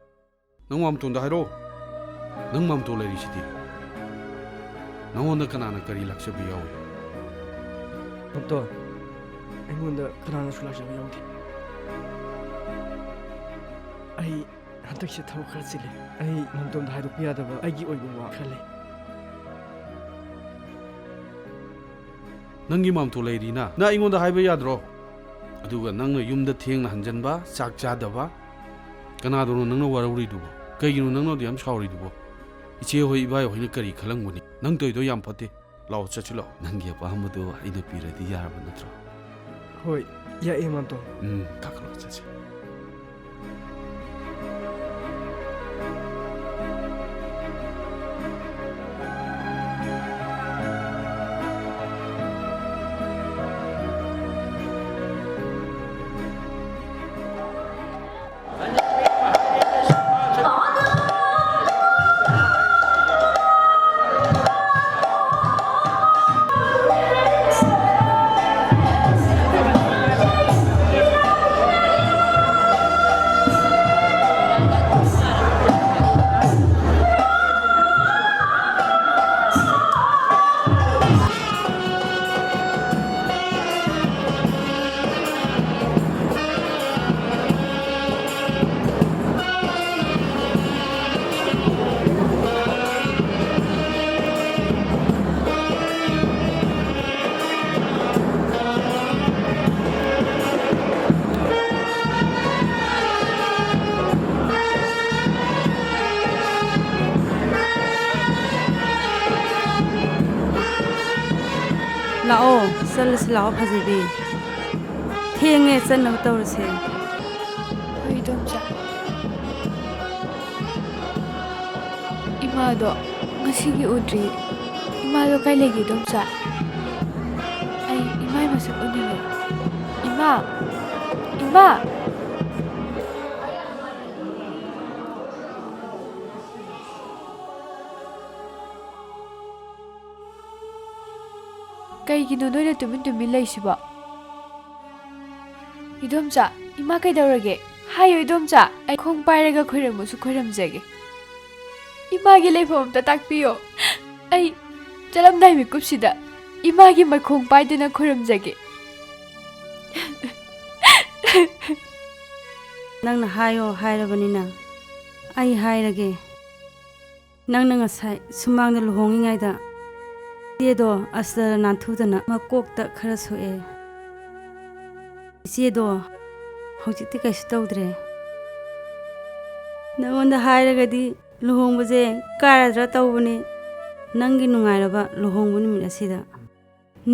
넌 맘돈다 하이로. 넌 맘돈 레리시디. 넌 그나나 거리 락셔 비야오. 맘돈. ꯑꯩꯉꯣꯟꯗ ꯀꯅꯥꯅꯁꯨ ꯂꯥꯛꯆꯕ ꯌꯥꯎꯗꯦ ꯑꯩ ꯍꯟꯗꯛꯁꯦ ꯊꯕꯛ ꯈꯔ ꯆꯤꯜꯂꯦ ꯑꯩ ꯃꯝꯇꯣꯝꯗ ꯍꯥꯏꯗꯣꯛꯄ ꯌꯥꯗꯕ ꯑꯩꯒꯤ ꯑꯣꯏꯕ ꯋꯥ ꯈꯔ ꯂꯩ ꯅꯪꯒꯤ ꯃꯝꯇꯣ ꯂꯩꯔꯤꯅ ꯅꯪ ꯑꯩꯉꯣꯟꯗ ꯍꯥꯏꯕ ꯌꯥꯗ꯭ꯔꯣ ꯑꯗꯨꯒ ꯅꯪꯅ ꯌꯨꯝꯗ ꯊꯦꯡꯅ ꯍꯟꯖꯟꯕ ꯆꯥꯛ ꯆꯥꯗꯕ ꯀꯅꯥꯗꯅꯣ ꯅꯪꯅ ꯋꯥꯔꯧꯔꯤꯗꯨꯕꯣ ꯀꯩꯒꯤꯅꯣ ꯅꯪꯅꯗꯤ ꯌꯥꯝ ꯁꯥꯎꯔꯤꯗꯨꯕꯣ ꯏꯆꯦ ꯍꯣꯏ ꯏꯕꯥꯏ ꯍꯣꯏꯅ ꯀꯔꯤ ꯈꯜꯂꯝꯒꯅꯤ ꯅꯪ ꯇꯧꯏꯗꯣ ꯌꯥꯝ ꯐꯠꯇꯦ ꯂꯥꯛꯑꯣ ꯆꯠꯁꯤ ꯂꯥꯛꯑꯣ ꯅꯪꯒꯤ ꯑꯄꯥꯝꯕꯗꯣ ꯑꯩꯅ ꯄꯤꯔꯗꯤ ꯌꯥꯔꯕ ꯅꯠꯇ꯭ꯔꯣ ꯍꯣꯏ ꯌꯥꯏꯌꯦ ꯃꯝꯇꯣꯝ 가까워 자지. लाओ चलसे लाओ फजबी थेंगे चन्नब तौरसे 이동자 이마도 ngasi기 udri 이마도 kay lagi 이동자 ay 이마의 모습 오니게 이마 ꯀꯩꯒꯤꯅꯣ ꯅꯣꯏꯅ ꯇꯨꯃꯤꯟ ꯂꯩꯁꯤꯕꯣ 이dom자 이마 ꯀꯩꯗꯧꯔꯒꯦ ꯍꯥꯏꯌꯣ 이dom자 ꯑꯩ ꯈꯣꯡ ꯄꯥꯏꯔꯒ ꯈꯣꯏꯔꯝꯃꯁꯨ ꯈꯣꯏꯔꯝꯖꯒꯦ 이마ꯒꯤ ꯂꯩꯐꯝ ꯑꯝꯇ ꯇꯥꯛꯄꯤꯌꯣ ꯑꯩ ꯆꯠꯂꯝꯗꯥꯏ ꯃꯤꯀꯨꯞꯁꯤꯗ 이마ꯒꯤ ꯃꯈꯣꯡ ꯄꯥꯏꯗꯨꯅ ꯈꯣꯏꯔꯝꯖꯒꯦ ꯅꯪꯅ ꯍꯥꯏꯌꯣ ꯍꯥꯏꯔꯕꯅꯤꯅ ꯑꯩ ꯍꯥꯏꯔꯒꯦ ꯅꯪꯅ ꯉꯁꯥꯏ ꯁꯨꯃꯥꯡꯗ ꯂꯨꯍꯣꯡꯉꯤꯉꯩꯗ ꯏꯆꯦꯗꯣ ꯑꯁꯇꯔ ꯅꯥꯟꯊꯨꯗꯅ ꯃꯀꯣꯛꯇ ꯈꯔ ꯁꯣꯛꯑꯦ ꯏꯆꯦꯗꯣ ꯍꯧꯖꯤꯛꯇꯤ ꯀꯩꯁꯨ ꯇꯧꯗ꯭ꯔꯦ ꯅꯉꯣꯟꯗ ꯍꯥꯏꯔꯒꯗꯤ ꯂꯨꯍꯣꯡꯕꯁꯦ ꯀꯥꯔꯗ꯭ꯔꯥ ꯇꯧꯕꯅꯤ ꯅꯪꯒꯤ ꯅꯨꯡꯉꯥꯏꯔꯕ ꯂꯨꯍꯣꯡꯕ ꯅꯨꯃꯤꯠ ꯑꯁꯤꯗ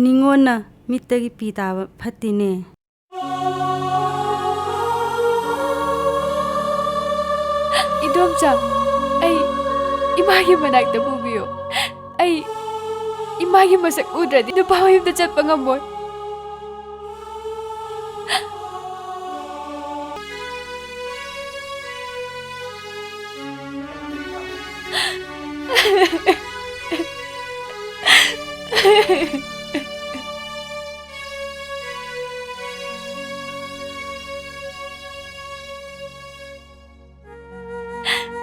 ꯅꯤꯉꯣꯟꯅ ꯃꯤꯠꯇꯒꯤ ꯄꯤ ꯇꯥꯕ ꯐꯠꯇꯦꯅꯦ 이dom자 ꯑꯩ 이마ꯒꯤ ꯃꯅꯥꯛꯇ ꯄꯨꯕꯤꯌꯣ ꯑꯩ 이마ꯒꯤ ꯃꯁꯛ 우드라디 누파 ꯃꯌꯨꯝꯗ ꯆꯠꯄ ꯉꯝꯃꯣꯏ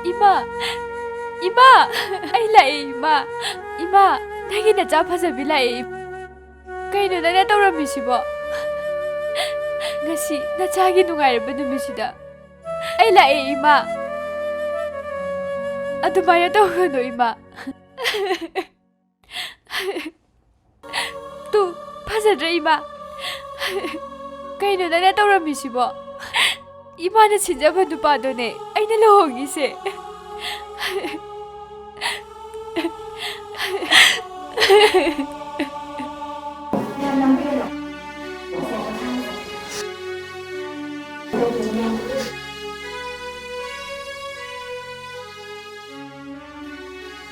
이마 ꯑꯩ ꯂꯥꯛꯑꯦ ꯏꯃꯥ ꯏꯃꯥ ꯅꯪꯒꯤ ꯅꯆꯥ ꯐꯖꯕꯤ ꯂꯥꯛꯑꯦ ꯀꯩꯅꯣ ꯅꯪꯅ ꯇꯧꯔꯝꯃꯤꯁꯤꯕꯣ ngasi nachagi nungairaba numisida ai lae ima adumaya tawgano ima tu phajadra ima kaino nana tawramisibo ima na sinjaba nupado ne aina lohongise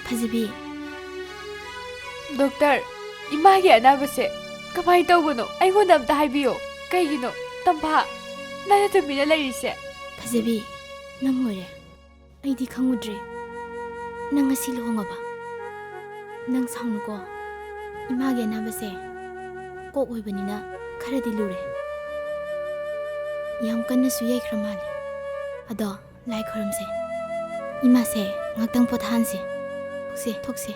Fazabi Doctor imagi anabase kamai tawbano aingonda amta haibiyo kaigino tampa nana tumina lairise Fazabi nang ore aidi khangudre nang ngasi lohongaba nang sangnuko imagi anabase kok oibanina kharadi lure yam kanna su yaikhra male ado lai khoramse ima se ngaktang pothanse thokse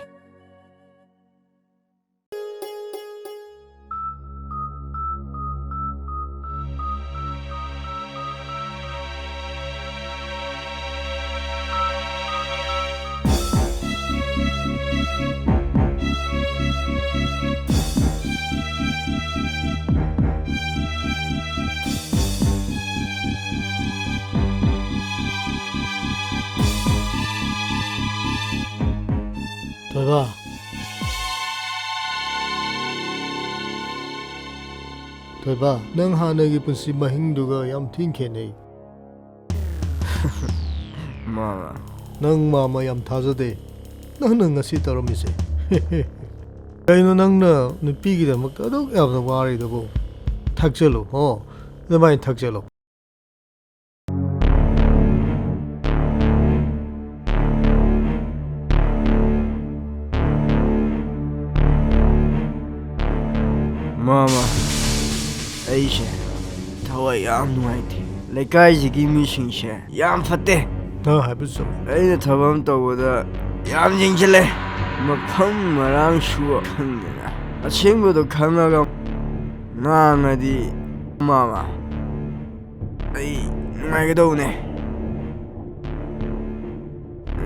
Toiba, nang hanagi punsi mahingduga yam thinkhenei. Mama. Nang mama yam thajade. Nang ngasi taramise. Kaino nang na nupi gi damak adok yamna wari dabo. Thakchalo, ho. Namai thakchalo. Mama. Aisha, thawai yam nuaiti. Lekai jigi mishingshe yam fatte. Na habisu. Aina thabam tawada yam jingchale. Mafam marang shuwa khangena. Achengbodo khangaga nangadi mama. Ai nuaigadone.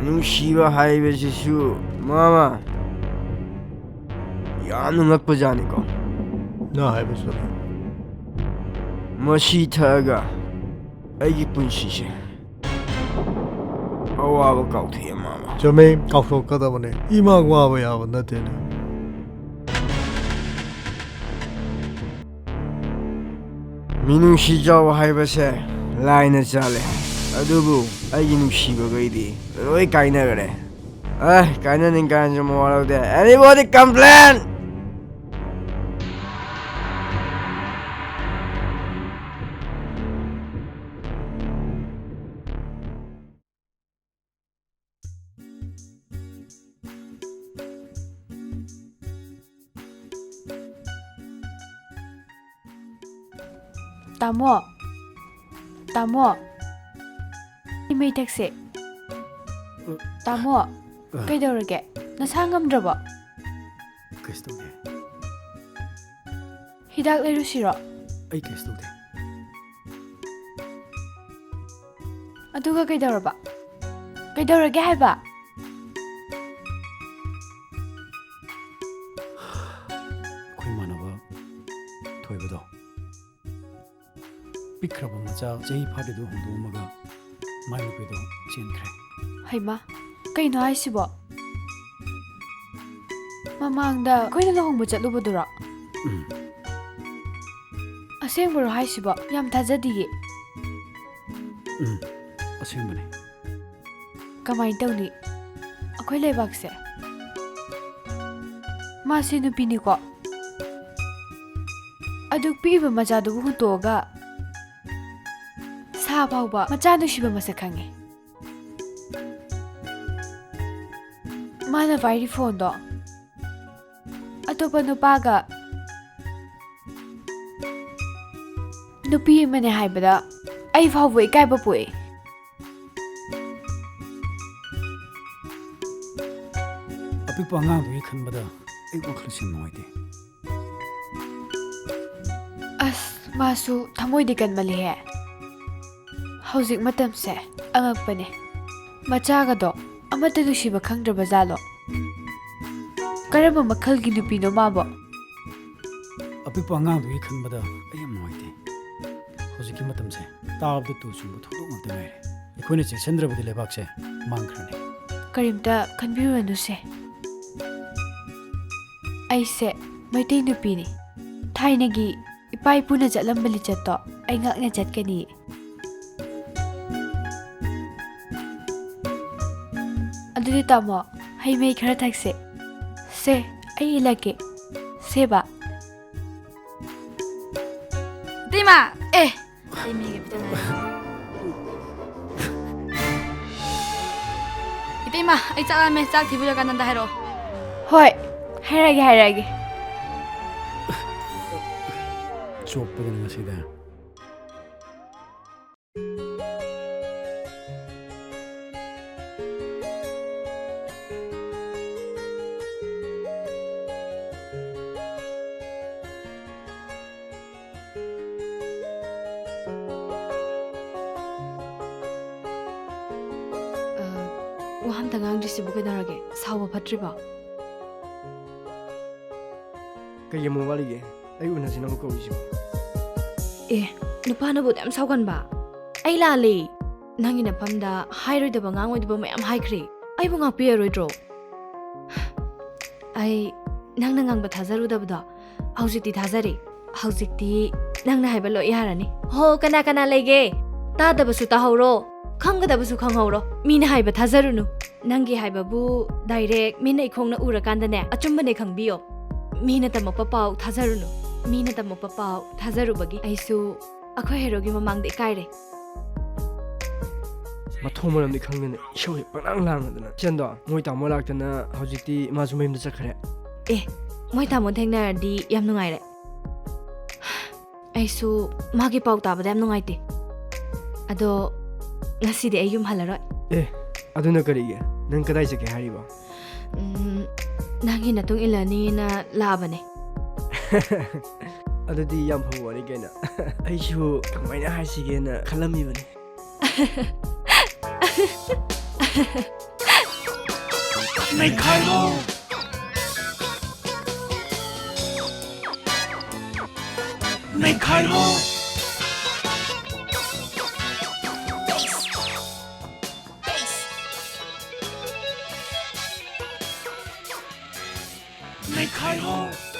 Nungsiba haibesisu mama. Yam ngakpa jani ko. Na habisu. Mashi thaga aigi punsise awaba kauthiye mama Chame kaufro kadabane ima gwaba yaba natene minushi jawa haibase laina chale adubu aigi nungsiba gaidi loi kainagare kaina ninkan jama walaude anybody complain Tamo, imay taxi. Tamo, kaidawrage, nasa ngamdraba. Kaysa tawde. Hidak lairusiro. Ay kaysa tawde. Aduga kaidawraba. Kaidawrage haiba. Ako'y manaba thoibado. Pikraba macha jahi phadido hundumaga mainupido chenkre. Haima, kaino haisibo? Mamangda koina lohongba chatlubadura. Asengbaro haisibo yam thajadiye. Asengbane. Kamai tawni? Akoy leibakse. Masi nupini ko. Aduk piba machadubu huntoga sa phauba machanu shiba masakange. Mana vairi phone do. Atopa nupaga nupi mane haibada ai phauba ikaiba pui. ꯑꯄꯤꯛꯄ ꯑꯉꯥꯡꯗꯨꯒꯤ ꯈꯟꯕꯗ ꯑꯩ ꯋꯥꯈꯜꯁꯤ ꯅꯨꯡꯉꯥꯏꯇꯦ ꯑꯁ ꯃꯥꯁꯨ ꯊꯃꯣꯏꯗꯤ ꯀꯟꯃꯜꯂꯤꯍꯦ ꯍꯧꯖꯤꯛ ꯃꯇꯝꯁꯦ ꯑꯉꯛꯄꯅꯦ ꯃꯆꯥꯒꯗꯣ ꯑꯃꯠꯇ ꯅꯨꯡꯁꯤꯕ ꯈꯪꯗ꯭ꯔꯕ ꯖꯥꯠꯂꯣ ꯀꯔꯝꯕ ꯃꯈꯜꯒꯤ ꯅꯨꯄꯤꯅꯣ ꯃꯥꯕꯣ ꯑꯄꯤꯛꯄ ꯑꯉꯥꯡꯗꯨꯒꯤ ꯈꯟꯕꯗ ꯑꯩ ꯌꯥꯝ ꯅꯨꯡꯉꯥꯏꯇꯦ ꯍꯧꯖꯤꯛꯀꯤ ꯃꯇꯝꯁꯦ ꯇꯥꯕꯗ ꯇꯨ ꯆꯨꯡꯕ ꯊꯧꯗꯣꯛ ꯉꯥꯛꯇ ꯉꯥꯏꯔꯦ ꯑꯩꯈꯣꯏꯅ ꯆꯦꯛꯁꯤꯟꯗ꯭ꯔꯕꯗꯤ ꯂꯩꯕꯥꯛꯁꯦ ꯃꯥꯡꯈ꯭ꯔꯅꯤ ꯀꯔꯤꯝꯇ ꯈꯟꯕꯤꯔꯨꯅꯨꯁꯦ ꯑꯩꯁꯦ ꯃꯩꯇꯩ ꯅꯨꯄꯤꯅꯤ ꯊꯥꯏꯅꯒꯤ ꯏꯄꯥ ꯏꯄꯨꯅ ꯆꯠꯂꯝꯕ ꯂꯤꯆꯠꯇꯣ ꯑꯩ ꯉꯥꯛꯅ ꯆꯠꯀꯅꯤ ꯑꯗꯨꯗꯤ ꯇꯥꯃꯣ ꯍꯩ ꯃꯍꯤ ꯈꯔ ꯊꯛꯁꯦ ꯁꯦ ꯑꯩ 이ꯜꯂꯛꯀꯦ ꯁꯦꯕ ꯏꯇꯩꯃ ꯑꯦ ꯑꯩ ꯃꯤꯒ ꯈꯤꯇꯪ 이때마 ꯑꯩ ꯆꯥꯛ ꯂꯥꯝꯃꯦ ꯆꯥꯛ ꯊꯤꯕꯤꯔꯀꯥꯟꯗ ꯑꯝꯇ ꯍꯥꯏꯔꯛꯑꯣ ꯍꯣꯏ ꯍꯥꯏꯔꯛꯑꯒꯦ ꯆꯣꯞꯄꯗꯅ ꯉꯁꯤꯗ ꯋꯥ ꯑꯝꯇ ꯉꯥꯡꯗ꯭ꯔꯤꯁꯤꯕꯨ ꯀꯩꯗꯧꯔꯒꯦ ꯁꯥꯎꯕ ꯐꯠꯇ꯭ꯔꯤꯕꯣ ꯀꯩ ꯑꯃꯨꯛ ꯋꯥꯠꯂꯤꯒꯦ ꯑꯩ ꯎꯅꯁꯤ ꯅꯪ ꯀꯧꯔꯤꯁꯤꯕꯣ ꯑꯦ ꯅꯨꯄꯥꯅꯕꯨꯗꯤ ꯌꯥꯝ ꯁꯥꯎꯒꯟꯕ ꯑꯩ ꯂꯥꯜꯂꯤ ꯅꯪꯒꯤ ꯅꯐꯝꯗ ꯍꯥꯏꯔꯣꯏꯗꯕ ꯉꯥꯡꯉꯣꯏꯗꯕ ꯃꯌꯥꯝ ꯍꯥꯏꯈ꯭ꯔꯦ ꯑꯩꯕꯨ ꯉꯥꯛꯄꯤꯔꯔꯣꯏꯗ꯭ꯔꯣ ꯑꯩ ꯅꯪꯅ ꯉꯥꯡꯕ ꯊꯥꯖꯔꯨꯗꯕꯗꯣ ꯍꯧꯖꯤꯛꯇꯤ ꯊꯥꯖꯔꯦ ꯍꯧꯖꯤꯛꯇꯤ ꯅꯪꯅ ꯍꯥꯏꯕ ꯂꯣꯏ ꯌꯥꯔꯅꯤ ꯍꯣ ꯀꯅꯥ ꯀꯅꯥ ꯂꯩꯒꯦ ꯇꯥꯗꯕꯁꯨ ꯇꯥꯍꯧꯔꯣ ꯈꯪꯒꯗꯕꯁꯨ ꯈꯪꯍꯧꯔꯣ ꯃꯤꯅ ꯍꯥꯏꯕ ꯊꯥꯖꯔꯨꯅꯨ ꯅꯪꯒꯤ ꯍꯥꯏꯕꯕꯨ ꯗꯥꯏꯔꯦꯛ ꯃꯤꯅ ꯏꯈꯣꯡꯅ ꯎꯔꯀꯥꯟꯗꯅꯦ ꯑꯆꯨꯝꯕꯅꯦ ꯈꯪꯕꯤꯌꯣ ꯃꯤꯅ ꯇꯝꯃꯛꯄ ꯄꯥꯎ ꯊꯥꯖꯔꯨꯅꯨ ꯃꯤꯅ ꯇꯝꯃꯛꯄ ꯄꯥꯎ ꯊꯥꯖꯔꯨꯕꯒꯤ ꯑꯩꯁꯨ ꯑꯩꯈꯣꯏ ꯍꯦꯔꯣꯒꯤ ꯃꯃꯥꯡꯗ ꯏꯀꯥꯏꯔꯦ ꯃꯊꯣꯡ ꯃꯔꯝꯗꯤ ꯈꯪꯗꯅ ꯏꯁꯧ ꯍꯦꯛ ꯄꯪꯂꯥꯡ ꯂꯥꯡꯅꯗꯅ ꯏꯆꯟꯗꯣ ꯃꯣꯏ ꯇꯥꯃꯣ ꯂꯥꯛꯇꯅ ꯍꯧꯖꯤꯛꯇꯤ ꯃꯥꯁꯨ ꯃꯌꯨꯝꯗ ꯆꯠꯈ꯭ꯔꯦ ꯑꯦ ꯃꯣꯏ ꯇꯥꯃꯣ ꯊꯦꯡꯅꯔꯗꯤ ꯌꯥꯝ ꯅꯨꯡꯉꯥꯏꯔꯦ ꯑꯩꯁꯨ ꯃꯥꯒꯤ ꯄꯥꯎ ꯇꯥꯕꯗ ꯌꯥꯝ ꯅꯨꯡꯉꯥꯏꯇꯦ ꯑꯗꯣ ꯉꯁꯤꯗꯤ ꯑꯩ ꯌꯨꯝ ꯍꯜꯂꯔꯣꯏ ꯑꯦ ꯑꯗꯨꯅ ꯀꯔꯤꯒꯤ ꯅꯪ ꯀꯗꯥꯏ ꯆꯠꯀꯦ ꯍꯥꯏꯔꯤꯕ ꯅꯪꯒꯤ ꯃꯇꯨꯡ 이ꯜꯂꯅꯤꯅ ꯂꯥꯛꯑꯕꯅꯦ ꯑꯗꯨꯗꯤ ꯌꯥꯝ ꯐꯕ ꯋꯥꯔꯤ ꯀꯩꯅꯣ ꯑꯩꯁꯨ ꯀꯃꯥꯏꯅ ꯍꯥꯏꯁꯤꯒꯦꯅ ꯈꯜꯂꯝꯃꯤꯕꯅꯤ Neikhairo Neikhairo Neikhairo